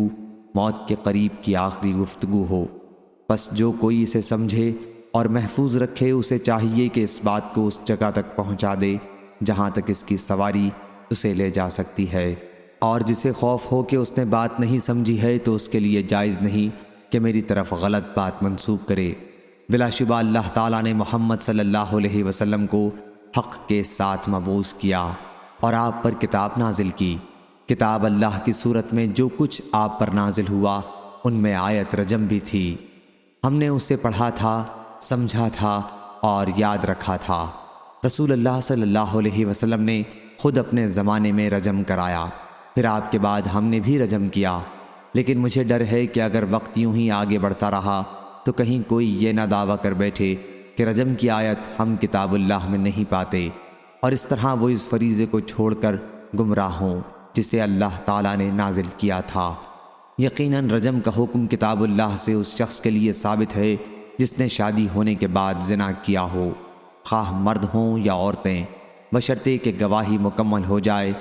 موت کے قریب کی آخری گفتگو ہو، بس جو کوئی اسے سمجھے اور محفوظ رکھے اسے چاہیے کہ اس بات کو اس جگہ تک پہنچا دے جہاں تک اس کی سواری اسے لے جا سکتی ہے، اور جسے خوف ہو کہ اس نے بات نہیں سمجھی ہے تو اس کے لیے جائز نہیں کہ میری طرف غلط بات منسوب کرے۔ بلا شبہ اللہ تعالیٰ نے محمد صلی اللہ علیہ وسلم کو حق کے ساتھ مبعوث کیا اور آپ پر کتاب نازل کی، کتاب اللہ کی صورت میں جو کچھ آپ پر نازل ہوا ان میں آیت رجم بھی تھی۔ ہم نے اسے پڑھا تھا، سمجھا تھا اور یاد رکھا تھا۔ رسول اللہ صلی اللہ علیہ وسلم نے خود اپنے زمانے میں رجم کرایا، پھر آپ کے بعد ہم نے بھی رجم کیا، لیکن مجھے ڈر ہے کہ اگر وقت یوں ہی آگے بڑھتا رہا تو کہیں کوئی یہ نہ دعویٰ کر بیٹھے کہ رجم کی آیت ہم کتاب اللہ میں نہیں پاتے، اور اس طرح وہ اس فریضے کو چھوڑ کر گمراہ ہوں جسے اللہ تعالیٰ نے نازل کیا تھا۔ یقیناً رجم کا حکم کتاب اللہ سے اس شخص کے لیے ثابت ہے جس نے شادی ہونے کے بعد زنا کیا ہو، خواہ مرد ہوں یا عورتیں، بشرطے کہ گواہی مکمل ہو جائے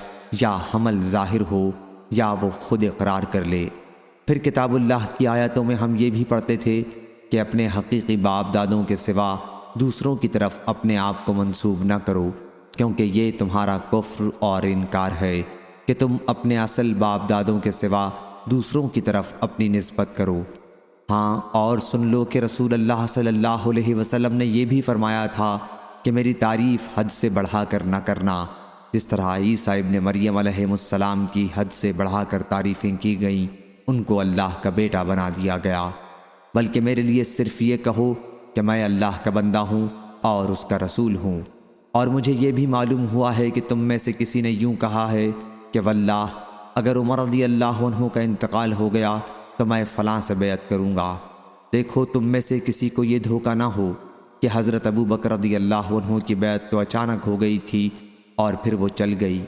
یا حمل ظاہر ہو یا وہ خود اقرار کر لے۔ پھر کتاب اللہ کی آیتوں میں ہم یہ بھی پڑھتے تھے کہ اپنے حقیقی باپ دادوں کے سوا دوسروں کی طرف اپنے آپ کو منسوب نہ کرو، کیونکہ یہ تمہارا کفر اور انکار ہے کہ تم اپنے اصل باپ دادوں کے سوا دوسروں کی طرف اپنی نسبت کرو۔ ہاں، اور سن لو کہ رسول اللہ صلی اللہ علیہ وسلم نے یہ بھی فرمایا تھا کہ میری تعریف حد سے بڑھا کر نہ کرنا، جس طرح عیسیٰ ابن مریم علیہ السلام کی حد سے بڑھا کر تعریفیں کی گئیں، ان کو اللہ کا بیٹا بنا دیا گیا، بلکہ میرے لیے صرف یہ کہو کہ میں اللہ کا بندہ ہوں اور اس کا رسول ہوں۔ اور مجھے یہ بھی معلوم ہوا ہے کہ تم میں سے کسی نے یوں کہا ہے کہ واللہ اگر عمر رضی اللہ عنہ کا انتقال ہو گیا تو میں فلاں سے بیعت کروں گا۔ دیکھو تم میں سے کسی کو یہ دھوکہ نہ ہو کہ حضرت ابو بکر رضی اللہ عنہ کی بیعت تو اچانک ہو گئی تھی اور پھر وہ چل گئی۔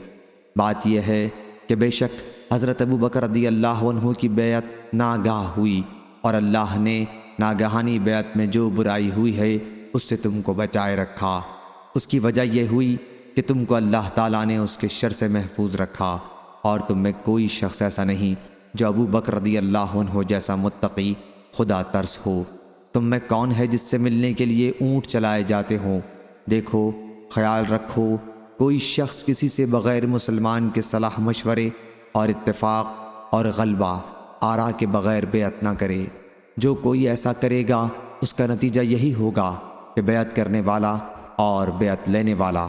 بات یہ ہے کہ بے شک حضرت ابو بکر رضی اللہ عنہ کی بیعت ناگاہ ہوئی، اور اللہ نے ناگہانی بیعت میں جو برائی ہوئی ہے اس سے تم کو بچائے رکھا۔ اس کی وجہ یہ ہوئی کہ تم کو اللہ تعالیٰ نے اس کے شر سے محفوظ رکھا، اور تم میں کوئی شخص ایسا نہیں جو ابو بکر رضی اللہ عنہ جیسا متقی خدا ترس ہو۔ تم میں کون ہے جس سے ملنے کے لیے اونٹ چلائے جاتے ہوں؟ دیکھو، خیال رکھو، کوئی شخص کسی سے بغیر مسلمان کے صلاح مشورے اور اتفاق اور غلبہ آرا کے بغیر بیعت نہ کرے۔ جو کوئی ایسا کرے گا اس کا نتیجہ یہی ہوگا کہ بیعت کرنے والا اور بیعت لینے والا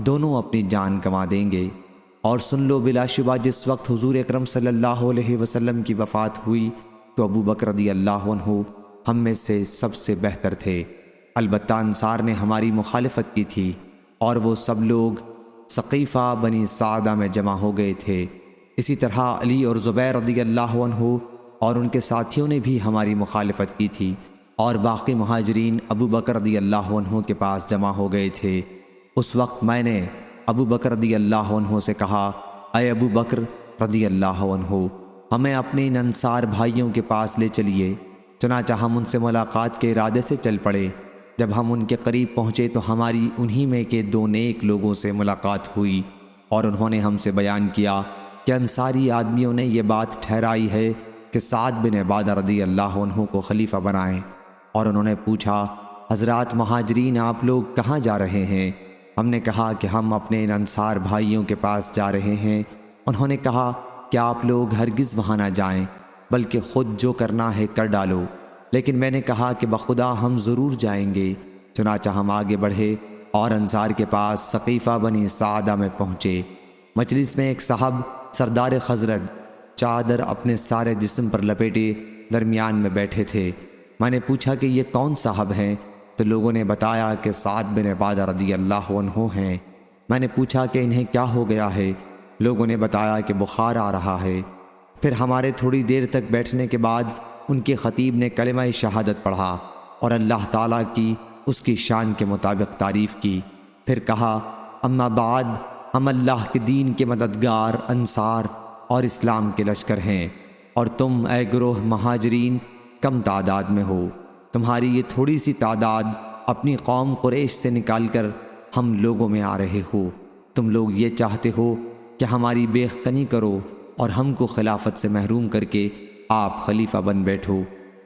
دونوں اپنی جان گنوا دیں گے۔ اور سن لو، بلا شبہ جس وقت حضور اکرم صلی اللہ علیہ وسلم کی وفات ہوئی تو ابو بکر رضی اللہ عنہ ہم میں سے سب سے بہتر تھے، البتہ انصار نے ہماری مخالفت کی تھی، اور وہ سب لوگ ثقیفہ بنی سعدہ میں جمع ہو گئے تھے۔ اسی طرح علی اور زبیر رضی اللہ عنہ اور ان کے ساتھیوں نے بھی ہماری مخالفت کی تھی، اور باقی مہاجرین ابو بکر رضی اللہ عنہ کے پاس جمع ہو گئے تھے۔ اس وقت میں نے ابو بکر رضی اللہ عنہ سے کہا، اے ابو بکر رضی اللہ عنہ، ہمیں اپنے ان انصار بھائیوں کے پاس لے چلیے۔ چنانچہ ہم ان سے ملاقات کے ارادے سے چل پڑے۔ جب ہم ان کے قریب پہنچے تو ہماری انہی میں کے دو نیک لوگوں سے ملاقات ہوئی، اور انہوں نے ہم سے بیان کیا کہ انصاری آدمیوں نے یہ بات ٹھہرائی ہے کہ سعد بن عبادہ رضی اللہ عنہ کو خلیفہ بنائیں۔ اور انہوں نے پوچھا، حضرات مہاجرین، آپ لوگ کہاں جا رہے ہیں؟ ہم نے کہا کہ ہم اپنے ان انصار بھائیوں کے پاس جا رہے ہیں۔ انہوں نے کہا کہ آپ لوگ ہرگز وہاں نہ جائیں، بلکہ خود جو کرنا ہے کر ڈالو۔ لیکن میں نے کہا کہ بخدا ہم ضرور جائیں گے۔ چنانچہ ہم آگے بڑھے اور انصار کے پاس ثقیفہ بنی سعدہ میں پہنچے۔ مجلس میں ایک صاحب سردار خزرج چادر اپنے سارے جسم پر لپیٹے درمیان میں بیٹھے تھے۔ میں نے پوچھا کہ یہ کون صاحب ہیں؟ تو لوگوں نے بتایا کہ سعد بن عبادہ رضی اللہ عنہ ہیں۔ میں نے پوچھا کہ انہیں کیا ہو گیا ہے؟ لوگوں نے بتایا کہ بخار آ رہا ہے۔ پھر ہمارے تھوڑی دیر تک بیٹھنے کے بعد ان کے خطیب نے کلمہ شہادت پڑھا اور اللہ تعالیٰ کی اس کی شان کے مطابق تعریف کی۔ پھر کہا، اما بعد، ہم اللہ کے دین کے مددگار انصار اور اسلام کے لشکر ہیں، اور تم اے گروہ مہاجرین کم تعداد میں ہو۔ تمہاری یہ تھوڑی سی تعداد اپنی قوم قریش سے نکال کر ہم لوگوں میں آ رہے ہو۔ تم لوگ یہ چاہتے ہو کہ ہماری بیخکنی کرو اور ہم کو خلافت سے محروم کر کے آپ خلیفہ بن بیٹھو۔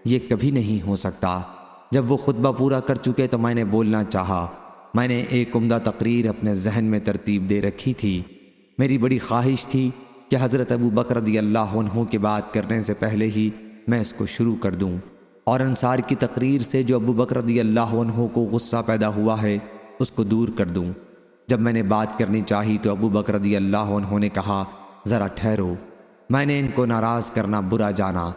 یہ کبھی نہیں ہو سکتا۔ جب وہ خطبہ پورا کر چکے تو میں نے بولنا چاہا۔ میں نے ایک عمدہ تقریر اپنے ذہن میں ترتیب دے رکھی تھی۔ میری بڑی خواہش تھی کہ حضرت ابو بکر رضی اللہ عنہ کی بات کرنے سے پہلے ہی میں اس کو شروع کر دوں، اور انصار کی تقریر سے جو ابو بکر رضی اللہ عنہ کو غصہ پیدا ہوا ہے اس کو دور کر دوں۔ جب میں نے بات کرنی چاہی تو ابو بکر رضی اللہ عنہ نے کہا ذرا ٹھہرو، میں نے ان کو ناراض کرنا برا جانا۔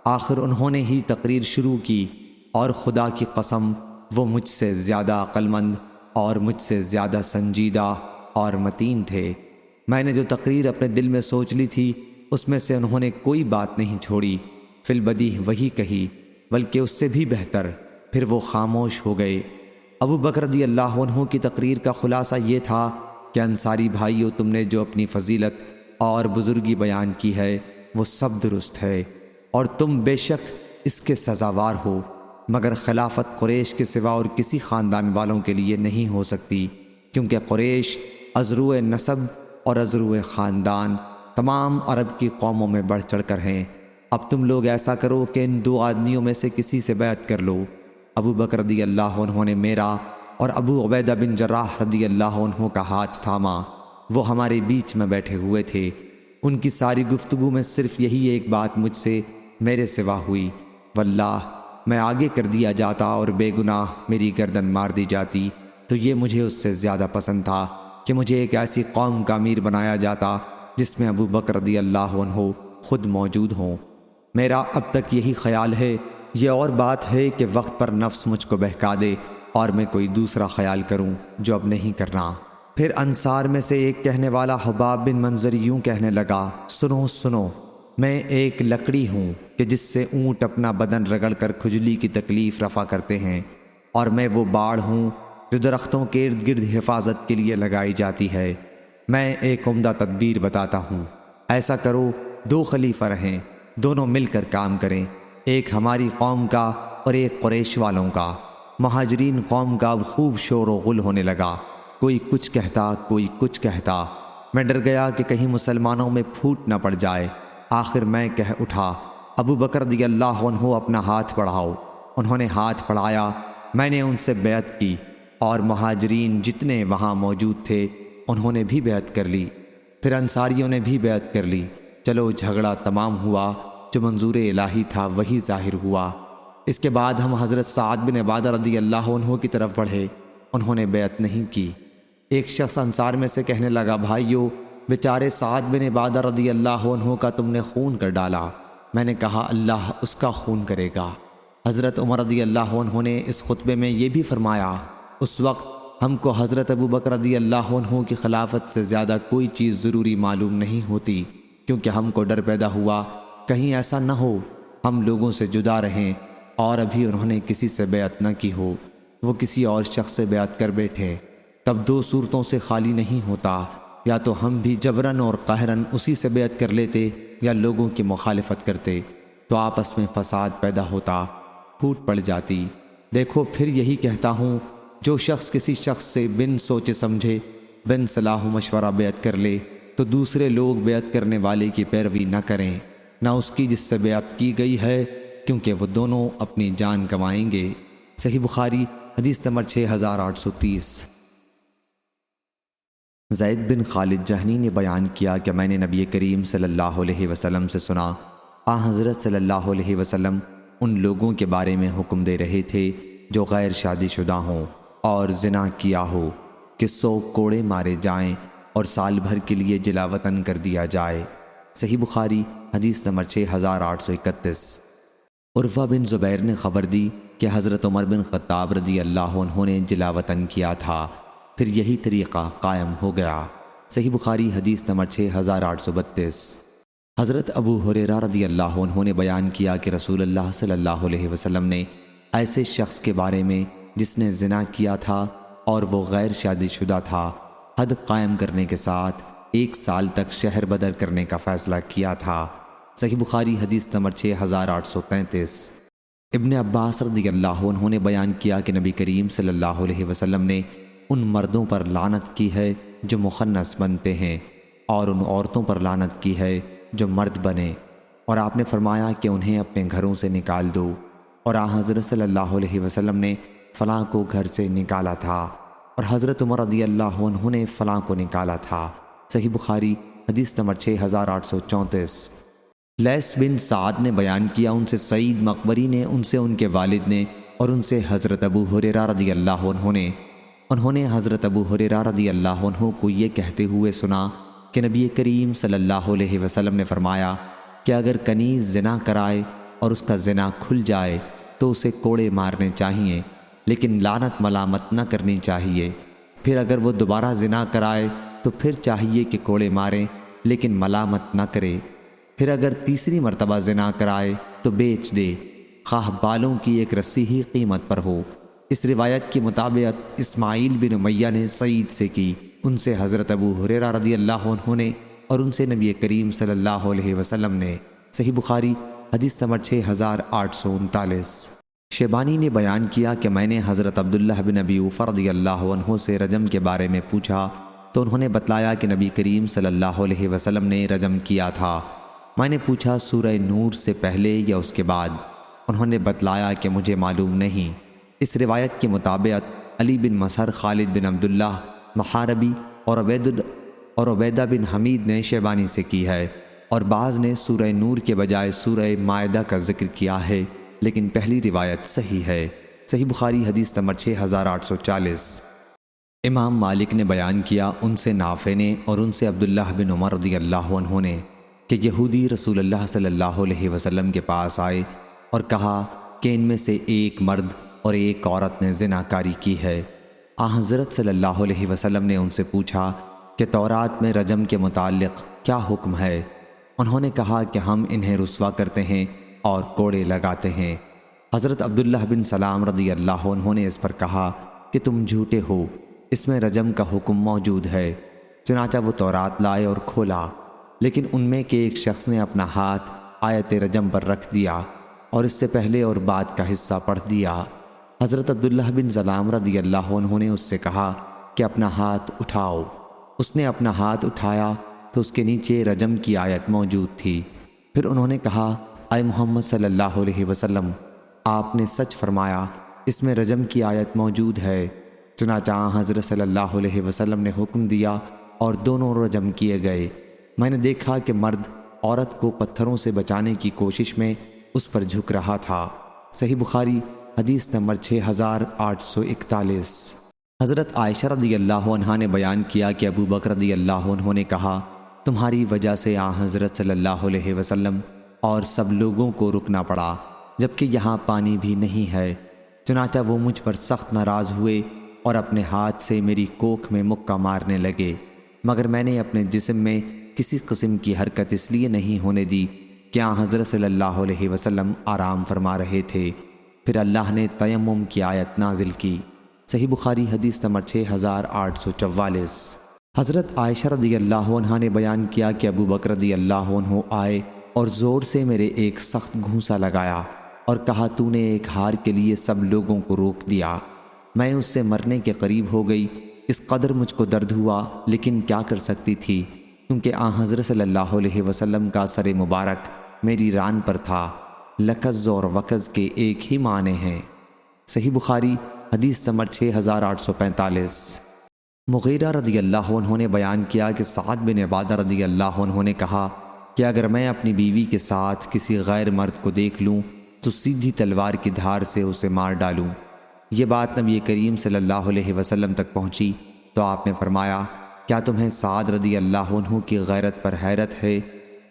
آخر انہوں نے ہی تقریر شروع کی، اور خدا کی قسم وہ مجھ سے زیادہ عقل مند اور مجھ سے زیادہ سنجیدہ اور متین تھے۔ میں نے جو تقریر اپنے دل میں سوچ لی تھی اس میں سے انہوں نے کوئی بات نہیں چھوڑی، فی البدیہہ وہی کہی، بلکہ اس سے بھی بہتر۔ پھر وہ خاموش ہو گئے۔ ابو بکر رضی اللہ عنہ کی تقریر کا خلاصہ یہ تھا کہ انصاری بھائیو، تم نے جو اپنی فضیلت اور بزرگی بیان کی ہے وہ سب درست ہے، اور تم بے شک اس کے سزاوار ہو، مگر خلافت قریش کے سوا اور کسی خاندان والوں کے لیے نہیں ہو سکتی، کیونکہ قریش ازرو نسب اور ازرو خاندان تمام عرب کی قوموں میں بڑھ چڑھ کر ہیں۔ اب تم لوگ ایسا کرو کہ ان دو آدمیوں میں سے کسی سے بیعت کر لو۔ ابو بکر رضی اللہ عنہ نے میرا اور ابو عبیدہ بن جراح رضی اللہ عنہ کا ہاتھ تھاما۔ وہ ہمارے بیچ میں بیٹھے ہوئے تھے۔ ان کی ساری گفتگو میں صرف یہی ایک بات مجھ سے میرے سوا ہوئی، واللہ میں آگے کر دیا جاتا اور بے گناہ میری گردن مار دی جاتی تو یہ مجھے اس سے زیادہ پسند تھا کہ مجھے ایک ایسی قوم کا امیر بنایا جاتا جس میں ابو بکر رضی اللہ عنہ خود موجود ہوں۔ میرا اب تک یہی خیال ہے۔ یہ اور بات ہے کہ وقت پر نفس مجھ کو بہکا دے اور میں کوئی دوسرا خیال کروں جو اب نہیں کرنا۔ پھر انصار میں سے ایک کہنے والا حباب بن منظر یوں کہنے لگا، سنو سنو، میں ایک لکڑی ہوں کہ جس سے اونٹ اپنا بدن رگڑ کر کھجلی کی تکلیف رفع کرتے ہیں، اور میں وہ باڑ ہوں جو درختوں کے ارد گرد حفاظت کے لیے لگائی جاتی ہے۔ میں ایک عمدہ تدبیر بتاتا ہوں، ایسا کرو دو خلیفہ رہیں، دونوں مل کر کام کریں، ایک ہماری قوم کا اور ایک قریش والوں کا۔ مہاجرین قوم کا اب خوب شور و غل ہونے لگا، کوئی کچھ کہتا کوئی کچھ کہتا۔ میں ڈر گیا کہ کہیں مسلمانوں میں پھوٹ نہ پڑ جائے۔ آخر میں کہہ اٹھا، ابو بکر رضی اللہ عنہ اپنا ہاتھ بڑھاؤ۔ انہوں نے ہاتھ بڑھایا، میں نے ان سے بیعت کی، اور مہاجرین جتنے وہاں موجود تھے انہوں نے بھی بیعت کر لی۔ پھر انصاریوں نے بھی بیعت کر لی۔ چلو جھگڑا تمام ہوا، جو منظور الہی تھا وہی ظاہر ہوا۔ اس کے بعد ہم حضرت سعد بن عبادہ رضی اللہ عنہ کی طرف بڑھے۔ انہوں نے بیعت نہیں کی۔ ایک شخص انصار میں سے کہنے لگا، بھائیو، بیچارے سعد بن عبادہ رضی اللہ عنہ کا تم نے خون کر ڈالا۔ میں نے کہا، اللہ اس کا خون کرے گا۔ حضرت عمر رضی اللہ عنہ نے اس خطبے میں یہ بھی فرمایا، اس وقت ہم کو حضرت ابو بکر رضی اللہ عنہ کی خلافت سے زیادہ کوئی چیز ضروری معلوم نہیں ہوتی، کیونکہ ہم کو ڈر پیدا ہوا کہیں ایسا نہ ہو ہم لوگوں سے جدا رہیں اور ابھی انہوں نے کسی سے بیعت نہ کی ہو، وہ کسی اور شخص سے بیعت کر بیٹھے۔ تب دو صورتوں سے خالی نہیں ہوتا، یا تو ہم بھی جبراً اور قہراً اسی سے بیعت کر لیتے یا لوگوں کی مخالفت کرتے، تو آپس میں فساد پیدا ہوتا، پھوٹ پڑ جاتی۔ دیکھو پھر یہی کہتا ہوں، جو شخص کسی شخص سے بن سوچے سمجھے، بن صلاح و مشورہ بیعت کر لے، تو دوسرے لوگ بیعت کرنے والے کی پیروی نہ کریں، نہ اس کی جس سے بیعت کی گئی ہے، کیونکہ وہ دونوں اپنی جان گنوائیں گے۔ صحیح بخاری حدیث نمبر 6830۔ زید بن خالد جہنی نے بیان کیا کہ میں نے نبی کریم صلی اللہ علیہ وسلم سے سنا، حضرت صلی اللہ علیہ وسلم ان لوگوں کے بارے میں حکم دے رہے تھے جو غیر شادی شدہ ہوں اور زنا کیا ہو کہ 100 کوڑے مارے جائیں اور سال بھر کے لیے جلا وطن کر دیا جائے۔ صحیح بخاری حدیث نمبر 6831۔ عروہ بن زبیر نے خبر دی کہ حضرت عمر بن خطاب رضی اللہ عنہ نے جلا وطن کیا تھا، پھر یہی طریقہ قائم ہو گیا۔ صحیح بخاری حدیث نمبر 6832۔ حضرت ابو ہریرہ رضی اللہ عنہ نے بیان کیا کہ رسول اللہ صلی اللہ علیہ وسلم نے ایسے شخص کے بارے میں جس نے زنا کیا تھا اور وہ غیر شادی شدہ تھا، حد قائم کرنے کے ساتھ 1 سال تک شہر بدر کرنے کا فیصلہ کیا تھا۔ صحیح بخاری حدیث نمبر 6833۔ ابن عباس رضی اللہ عنہ نے بیان کیا کہ نبی کریم صلی اللہ علیہ وسلم نے ان مردوں پر لعنت کی ہے جو مخنث بنتے ہیں، اور ان عورتوں پر لعنت کی ہے جو مرد بنے، اور آپ نے فرمایا کہ انہیں اپنے گھروں سے نکال دو، اور حضرت صلی اللہ علیہ وسلم نے فلاں کو گھر سے نکالا تھا، اور حضرت عمر رضی اللہ عنہ نے فلاں کو نکالا تھا۔ صحیح بخاری حدیث نمبر 6834۔ لیث بن سعد نے بیان کیا، ان سے سعید مقبری نے، ان سے ان کے والد نے، اور ان سے حضرت ابو ہریرہ رضی اللہ عنہ نے، انہوں نے حضرت ابو ہریرہ رضی اللہ عنہ کو یہ کہتے ہوئے سنا کہ نبی کریم صلی اللہ علیہ وسلم نے فرمایا کہ اگر کنیز زنا کرائے اور اس کا زنا کھل جائے تو اسے کوڑے مارنے چاہیے، لیکن لعنت ملامت نہ کرنی چاہیے۔ پھر اگر وہ دوبارہ زنا کرائے تو پھر چاہیے کہ کوڑے ماریں، لیکن ملامت نہ کرے۔ پھر اگر تیسری مرتبہ زنا کرائے تو بیچ دے، خواہ بالوں کی ایک رسی ہی قیمت پر ہو۔ اس روایت کی مطابقت اسماعیل بن امیہ نے سعید سے کی، ان سے حضرت ابو ہریرہ رضی اللہ عنہ نے، اور ان سے نبی کریم صلی اللہ علیہ وسلم نے۔ صحیح بخاری حدیث نمبر 6839۔ شیبانی نے بیان کیا کہ میں نے حضرت عبداللہ بن ابی اوفہ رضی اللہ عنہ سے رجم کے بارے میں پوچھا تو انہوں نے بتلایا کہ نبی کریم صلی اللہ علیہ وسلم نے رجم کیا تھا۔ میں نے پوچھا سورہ نور سے پہلے یا اس کے بعد؟ انہوں نے بتلایا کہ مجھے معلوم نہیں۔ اس روایت کے مطابق علی بن مسہر، خالد بن عبداللہ محاربی اور عبیدہ بن حمید نے شیبانی سے کی ہے، اور بعض نے سورہ نور کے بجائے سورہ مائدہ کا ذکر کیا ہے، لیکن پہلی روایت صحیح ہے۔ صحیح بخاری حدیث نمبر 6840۔ امام مالک نے بیان کیا، ان سے نافع نے اور ان سے عبداللہ بن عمر رضی اللہ عنہ نے، کہ یہودی رسول اللہ صلی اللہ علیہ وسلم کے پاس آئے اور کہا کہ ان میں سے ایک مرد اور ایک عورت نے زنا کاری کی ہے۔ حضرت صلی اللہ علیہ وسلم نے ان سے پوچھا کہ تورات میں رجم کے متعلق کیا حکم ہے؟ انہوں نے کہا کہ ہم انہیں رسوا کرتے ہیں اور کوڑے لگاتے ہیں۔ حضرت عبداللہ بن سلام رضی اللہ عنہ نے اس پر کہا کہ تم جھوٹے ہو، اس میں رجم کا حکم موجود ہے۔ چنانچہ وہ تورات لائے اور کھولا، لیکن ان میں کے ایک شخص نے اپنا ہاتھ آیت رجم پر رکھ دیا اور اس سے پہلے اور بعد کا حصہ پڑھ دیا۔ حضرت عبداللہ بن سلام رضی اللہ عنہ نے اس سے کہا کہ اپنا ہاتھ اٹھاؤ۔ اس نے اپنا ہاتھ اٹھایا تو اس کے نیچے رجم کی آیت موجود تھی۔ پھر انہوں نے کہا، اے محمد صلی اللہ علیہ وسلم، آپ نے سچ فرمایا، اس میں رجم کی آیت موجود ہے۔ چنانچہ حضرت صلی اللہ علیہ وسلم نے حکم دیا اور دونوں رجم کیے گئے۔ میں نے دیکھا کہ مرد عورت کو پتھروں سے بچانے کی کوشش میں اس پر جھک رہا تھا۔ صحیح بخاری حدیث نمبر 6841۔ حضرت عائشہ رضی اللہ عنہا نے بیان کیا کہ ابو بکر رضی اللہ عنہ نے کہا، تمہاری وجہ سے حضرت صلی اللہ علیہ وسلم اور سب لوگوں کو رکنا پڑا، جبکہ یہاں پانی بھی نہیں ہے۔ چنانچہ وہ مجھ پر سخت ناراض ہوئے اور اپنے ہاتھ سے میری کوکھ میں مکہ مارنے لگے، مگر میں نے اپنے جسم میں کسی قسم کی حرکت اس لیے نہیں ہونے دی کہ حضرت صلی اللہ علیہ وسلم آرام فرما رہے تھے۔ پھر اللہ نے تیمم کی آیت نازل کی۔ صحیح بخاری حدیث نمبر 6844۔ حضرت عائشہ رضی اللہ عنہ نے بیان کیا کہ ابو بکر رضی اللہ عنہ آئے اور زور سے میرے ایک سخت گھونسا لگایا اور کہا، تو نے ایک ہار کے لیے سب لوگوں کو روک دیا۔ میں اس سے مرنے کے قریب ہو گئی، اس قدر مجھ کو درد ہوا، لیکن کیا کر سکتی تھی، کیونکہ حضرت صلی اللہ علیہ وسلم کا سر مبارک میری ران پر تھا۔ لکز اور وکز کے ایک ہی معنی ہیں۔ صحیح بخاری حدیث نمبر 6845۔ مغیرہ رضی اللہ عنہ نے بیان کیا کہ سعد بن عبادہ رضی اللہ عنہ نے کہا کہ اگر میں اپنی بیوی کے ساتھ کسی غیر مرد کو دیکھ لوں تو سیدھی تلوار کی دھار سے اسے مار ڈالوں۔ یہ بات نبی کریم صلی اللہ علیہ وسلم تک پہنچی تو آپ نے فرمایا، کیا تمہیں سعد رضی اللہ عنہ کی غیرت پر حیرت ہے؟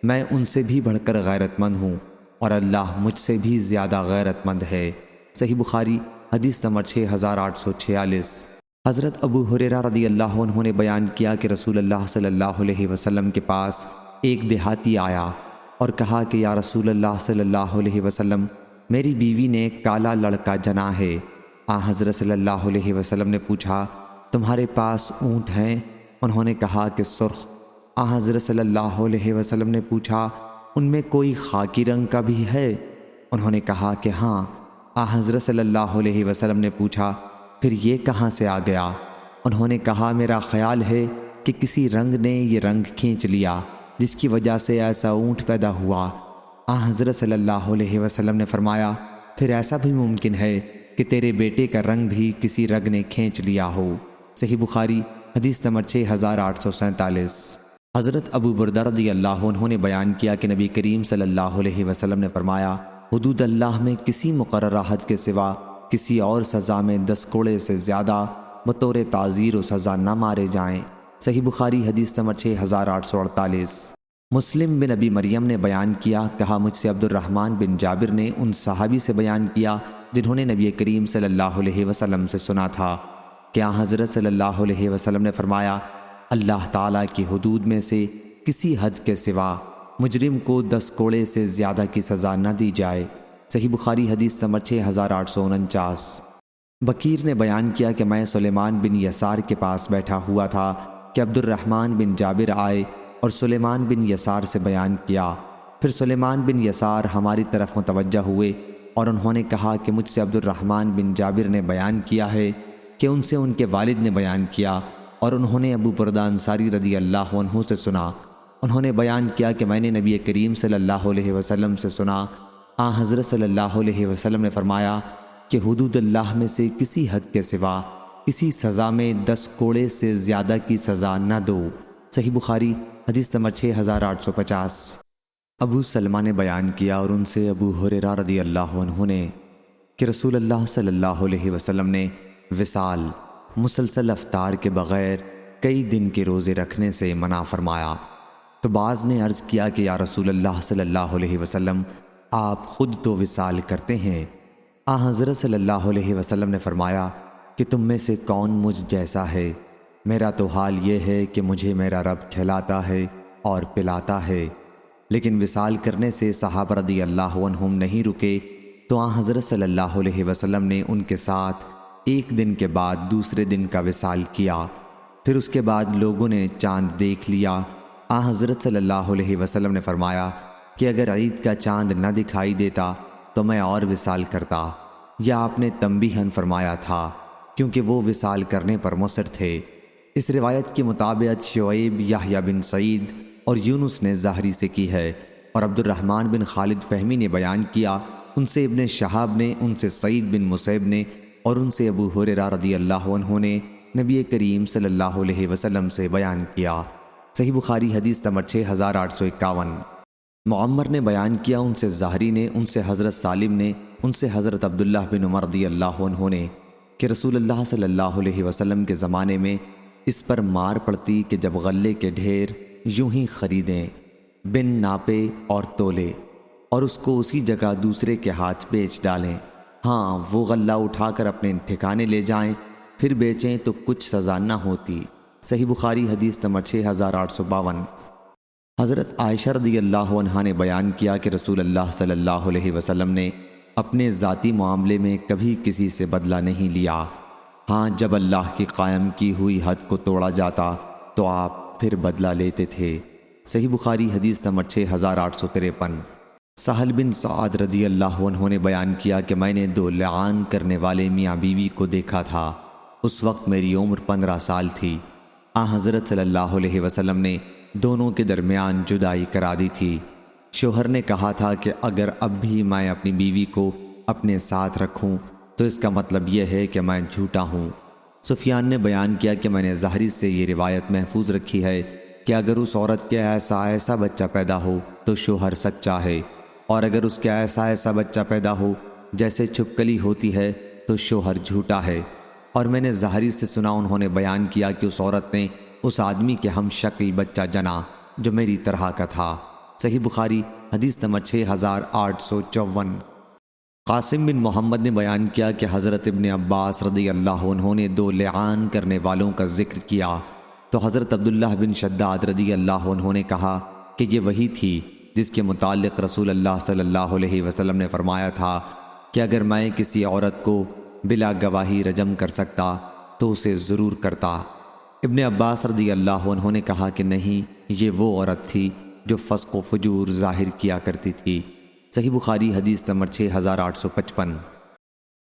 میں ان سے بھی بڑھ کر غیرت مند ہوں اور اللہ مجھ سے بھی زیادہ غیرت مند ہے۔ صحیح بخاری حدیث نمبر 6846۔ حضرت ابو ہریرہ رضی اللہ عنہ نے بیان کیا کہ رسول اللہ صلی اللہ علیہ وسلم کے پاس ایک دیہاتی آیا اور کہا کہ یا رسول اللہ صلی اللہ علیہ وسلم، میری بیوی نے کالا لڑکا جنا ہے۔ حضرت صلی اللہ علیہ وسلم نے پوچھا، تمہارے پاس اونٹ ہیں؟ انہوں نے کہا کہ سرخ۔ حضرت صلی اللہ علیہ وسلم نے پوچھا، ان میں کوئی خاکی رنگ کا بھی ہے؟ انہوں نے کہا کہ ہاں۔ حضرت صلی اللہ علیہ وسلم نے پوچھا، پھر یہ کہاں سے آ گیا؟ انہوں نے کہا، میرا خیال ہے کہ کسی رنگ نے یہ رنگ کھینچ لیا جس کی وجہ سے ایسا اونٹ پیدا ہوا۔ حضرت صلی اللہ علیہ وسلم نے فرمایا، پھر ایسا بھی ممکن ہے کہ تیرے بیٹے کا رنگ بھی کسی رنگ نے کھینچ لیا ہو۔ صحیح بخاری حدیث نمبر 6847۔ حضرت ابو بردہ رضی اللہ عنہ نے بیان کیا کہ نبی کریم صلی اللہ علیہ وسلم نے فرمایا، حدود اللہ میں کسی مقررہ حد کے سوا کسی اور سزا میں 10 کوڑے سے زیادہ بطور تعزیر و سزا نہ مارے جائیں۔ صحیح بخاری حدیث نمبر 6848۔ مسلم بن ابی مریم نے بیان کیا، کہا مجھ سے عبد الرحمن بن جابر نے ان صحابی سے بیان کیا جنہوں نے نبی کریم صلی اللہ علیہ وسلم سے سنا تھا کہ حضرت صلی اللہ علیہ وسلم نے فرمایا، اللہ تعالیٰ کی حدود میں سے کسی حد کے سوا مجرم کو 10 کوڑے سے زیادہ کی سزا نہ دی جائے۔ صحیح بخاری حدیث نمبر 6849۔ بکیر نے بیان کیا کہ میں سلیمان بن یسار کے پاس بیٹھا ہوا تھا کہ عبد الرحمن بن جابر آئے اور سلیمان بن یسار سے بیان کیا۔ پھر سلیمان بن یسار ہماری طرف متوجہ ہوئے اور انہوں نے کہا کہ مجھ سے عبد الرحمن بن جابر نے بیان کیا ہے کہ ان سے ان کے والد نے بیان کیا، اور انہوں نے ابو بردہ انصاری رضی اللہ عنہ سے سنا۔ انہوں نے بیان کیا کہ میں نے نبی کریم صلی اللہ علیہ وسلم سے سنا، حضرت صلی اللہ علیہ وسلم نے فرمایا کہ حدود اللہ میں سے کسی حد کے سوا کسی سزا میں 10 کوڑے سے زیادہ کی سزا نہ دو۔ صحیح بخاری حدیث نمبر 6850۔ ابو سلمہ نے بیان کیا اور ان سے ابو ہریرہ رضی اللہ عنہ نے کہ رسول اللہ صلی اللہ علیہ وسلم نے وصال مسلسل افطار کے بغیر کئی دن کے روزے رکھنے سے منع فرمایا۔ تو بعض نے عرض کیا کہ یا رسول اللہ صلی اللہ علیہ وسلم، آپ خود تو وصال کرتے ہیں۔ حضرت صلی اللہ علیہ وسلم نے فرمایا کہ تم میں سے کون مجھ جیسا ہے؟ میرا تو حال یہ ہے کہ مجھے میرا رب کھلاتا ہے اور پلاتا ہے۔ لیکن وصال کرنے سے صحابہ رضی اللہ عنہم نہیں رکے، تو حضرت صلی اللہ علیہ وسلم نے ان کے ساتھ ایک دن کے بعد دوسرے دن کا وصال کیا۔ پھر اس کے بعد لوگوں نے چاند دیکھ لیا۔ حضرت صلی اللہ علیہ وسلم نے فرمایا کہ اگر عید کا چاند نہ دکھائی دیتا تو میں اور وصال کرتا، یا آپ نے تنبیہاً فرمایا تھا کیونکہ وہ وصال کرنے پر مصر تھے۔ اس روایت کی مطابق شعیب، یحییٰ بن سعید اور یونس نے ظاہری سے کی ہے، اور عبد الرحمن بن خالد فہمی نے بیان کیا، ان سے ابن شہاب نے، ان سے سعید بن مسیب نے، اور ان سے ابو ہریرہ رضی اللہ عنہ نے نبی کریم صلی اللہ علیہ وسلم سے بیان کیا۔ صحیح بخاری حدیث نمبر 6851۔ معمر نے بیان کیا، ان سے ظاہری نے، ان سے حضرت سالم نے، ان سے حضرت عبداللہ بن عمر رضی اللہ عنہ نے کہ رسول اللہ صلی اللہ علیہ وسلم کے زمانے میں اس پر مار پڑتی کہ جب غلے کے ڈھیر یوں ہی خریدیں بن ناپے اور تولے، اور اس کو اسی جگہ دوسرے کے ہاتھ بیچ ڈالیں، وہ غلہ اٹھا کر اپنے ٹھکانے لے جائیں پھر بیچیں تو کچھ سزا نہ ہوتی۔ صحیح بخاری حدیث نمبر 6852۔ حضرت عائشہ رضی اللہ عنہا نے بیان کیا کہ رسول اللہ صلی اللہ علیہ وسلم نے اپنے ذاتی معاملے میں کبھی کسی سے بدلہ نہیں لیا، جب اللہ کی قائم کی ہوئی حد کو توڑا جاتا تو آپ پھر بدلہ لیتے تھے۔ صحیح بخاری حدیث نمبر 6853۔ سہل بن سعد رضی اللہ عنہ نے بیان کیا کہ میں نے 2 لعان کرنے والے میاں بیوی کو دیکھا تھا، اس وقت میری عمر 15 سال تھی۔ حضرت صلی اللہ علیہ وسلم نے دونوں کے درمیان جدائی کرا دی تھی۔ شوہر نے کہا تھا کہ اگر اب بھی میں اپنی بیوی کو اپنے ساتھ رکھوں تو اس کا مطلب یہ ہے کہ میں جھوٹا ہوں۔ سفیان نے بیان کیا کہ میں نے ظاہری سے یہ روایت محفوظ رکھی ہے کہ اگر اس عورت کے ایسا بچہ پیدا ہو تو شوہر سچا ہے، اور اگر اس کے ایسا بچہ پیدا ہو جیسے چھپکلی ہوتی ہے تو شوہر جھوٹا ہے۔ اور میں نے ظاہری سے سنا، انہوں نے بیان کیا کہ اس عورت نے اس آدمی کے ہم شکل بچہ جنا جو میری طرح کا تھا۔ صحیح بخاری حدیث نمبر 6854۔ قاسم بن محمد نے بیان کیا کہ حضرت ابن عباس رضی اللہ عنہ نے 2 لعان کرنے والوں کا ذکر کیا، تو حضرت عبداللہ بن شداد رضی اللہ عنہ نے کہا کہ یہ وہی تھی جس کے متعلق رسول اللہ صلی اللہ علیہ وسلم نے فرمایا تھا کہ اگر میں کسی عورت کو بلا گواہی رجم کر سکتا تو اسے ضرور کرتا۔ ابن عباس رضی اللہ عنہ نے کہا کہ نہیں، یہ وہ عورت تھی جو فسق و فجور ظاہر کیا کرتی تھی۔ صحیح بخاری حدیث نمبر 6855۔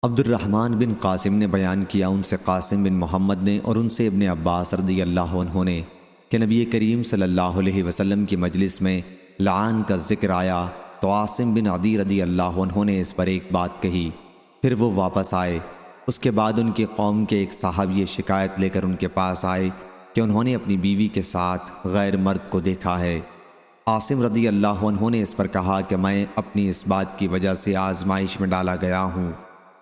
عبد الرحمن بن قاسم نے بیان کیا، ان سے قاسم بن محمد نے اور ان سے ابن عباس رضی اللہ عنہ نے کہ نبی کریم صلی اللہ علیہ وسلم کی مجلس میں لعان کا ذکر آیا تو عاصم بن عدی رضی اللہ عنہ نے اس پر ایک بات کہی، پھر وہ واپس آئے۔ اس کے بعد ان کی قوم کے ایک صاحب یہ شکایت لے کر ان کے پاس آئے کہ انہوں نے اپنی بیوی کے ساتھ غیر مرد کو دیکھا ہے۔ عاصم رضی اللہ عنہ نے اس پر کہا کہ میں اپنی اس بات کی وجہ سے آزمائش میں ڈالا گیا ہوں۔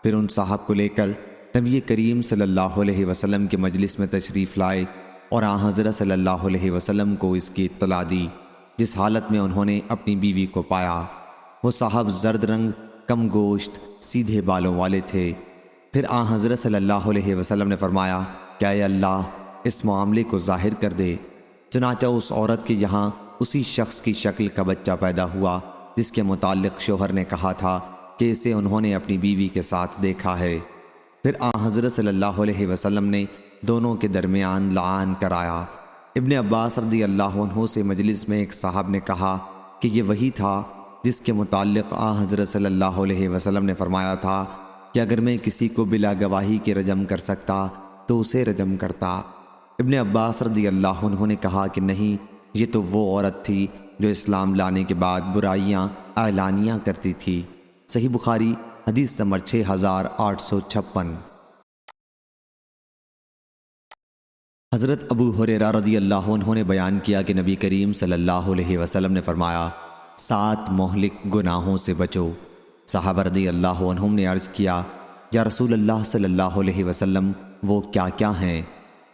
پھر ان صاحب کو لے کر نبی کریم صلی اللہ علیہ وسلم کے مجلس میں تشریف لائے اور آن حضرت صلی اللہ علیہ وسلم کو اس کی اطلاع دی جس حالت میں انہوں نے اپنی بیوی کو پایا۔ وہ صاحب زرد رنگ، کم گوشت، سیدھے بالوں والے تھے۔ پھر آن حضرت صلی اللہ علیہ وسلم نے فرمایا کہ اے اللہ اس معاملے کو ظاہر کر دے۔ چنانچہ اس عورت کے یہاں اسی شخص کی شکل کا بچہ پیدا ہوا جس کے متعلق شوہر نے کہا تھا کہ اسے انہوں نے اپنی بیوی کے ساتھ دیکھا ہے۔ پھر آن حضرت صلی اللہ علیہ وسلم نے دونوں کے درمیان لعان کرایا۔ ابن عباس رضی اللہ عنہ سے مجلس میں ایک صاحب نے کہا کہ یہ وہی تھا جس کے متعلق آن حضرت صلی اللہ علیہ وسلم نے فرمایا تھا کہ اگر میں کسی کو بلا گواہی کے رجم کر سکتا تو اسے رجم کرتا۔ ابن عباس رضی اللہ عنہ نے کہا کہ نہیں، یہ تو وہ عورت تھی جو اسلام لانے کے بعد برائیاں اعلانیہ کرتی تھی۔ صحیح بخاری حدیث نمبر 6856۔ حضرت ابو ہریرہ رضی اللہ عنہ نے بیان کیا کہ نبی کریم صلی اللہ علیہ وسلم نے فرمایا 7 مہلک گناہوں سے بچو۔ صحابہ رضی اللہ عنہم نے عرض کیا یا رسول اللہ صلی اللہ علیہ وسلم وہ کیا کیا ہیں؟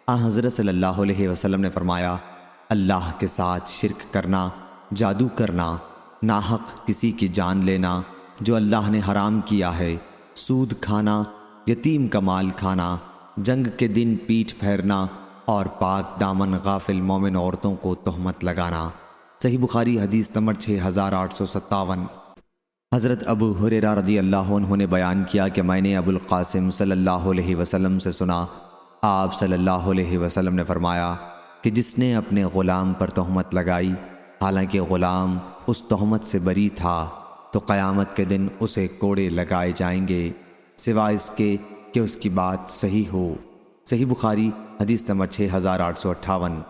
حضرت صلی اللہ علیہ وسلم نے فرمایا اللہ کے ساتھ شرک کرنا، جادو کرنا، ناحق کسی کی جان لینا جو اللہ نے حرام کیا ہے، سود کھانا، یتیم کا مال کھانا، جنگ کے دن پیٹھ پھیرنا اور پاک دامن غافل مومن عورتوں کو تہمت لگانا۔ صحیح بخاری حدیث نمبر 6857۔ حضرت ابو ہریرہ رضی اللہ عنہ نے بیان کیا کہ میں نے ابو القاسم صلی اللہ علیہ وسلم سے سنا، آپ صلی اللہ علیہ وسلم نے فرمایا کہ جس نے اپنے غلام پر تہمت لگائی حالانکہ غلام اس تہمت سے بری تھا تو قیامت کے دن اسے کوڑے لگائے جائیں گے سوائے اس کے کہ اس کی بات صحیح ہو۔ صحیح بخاری حدیث نمبر 6858۔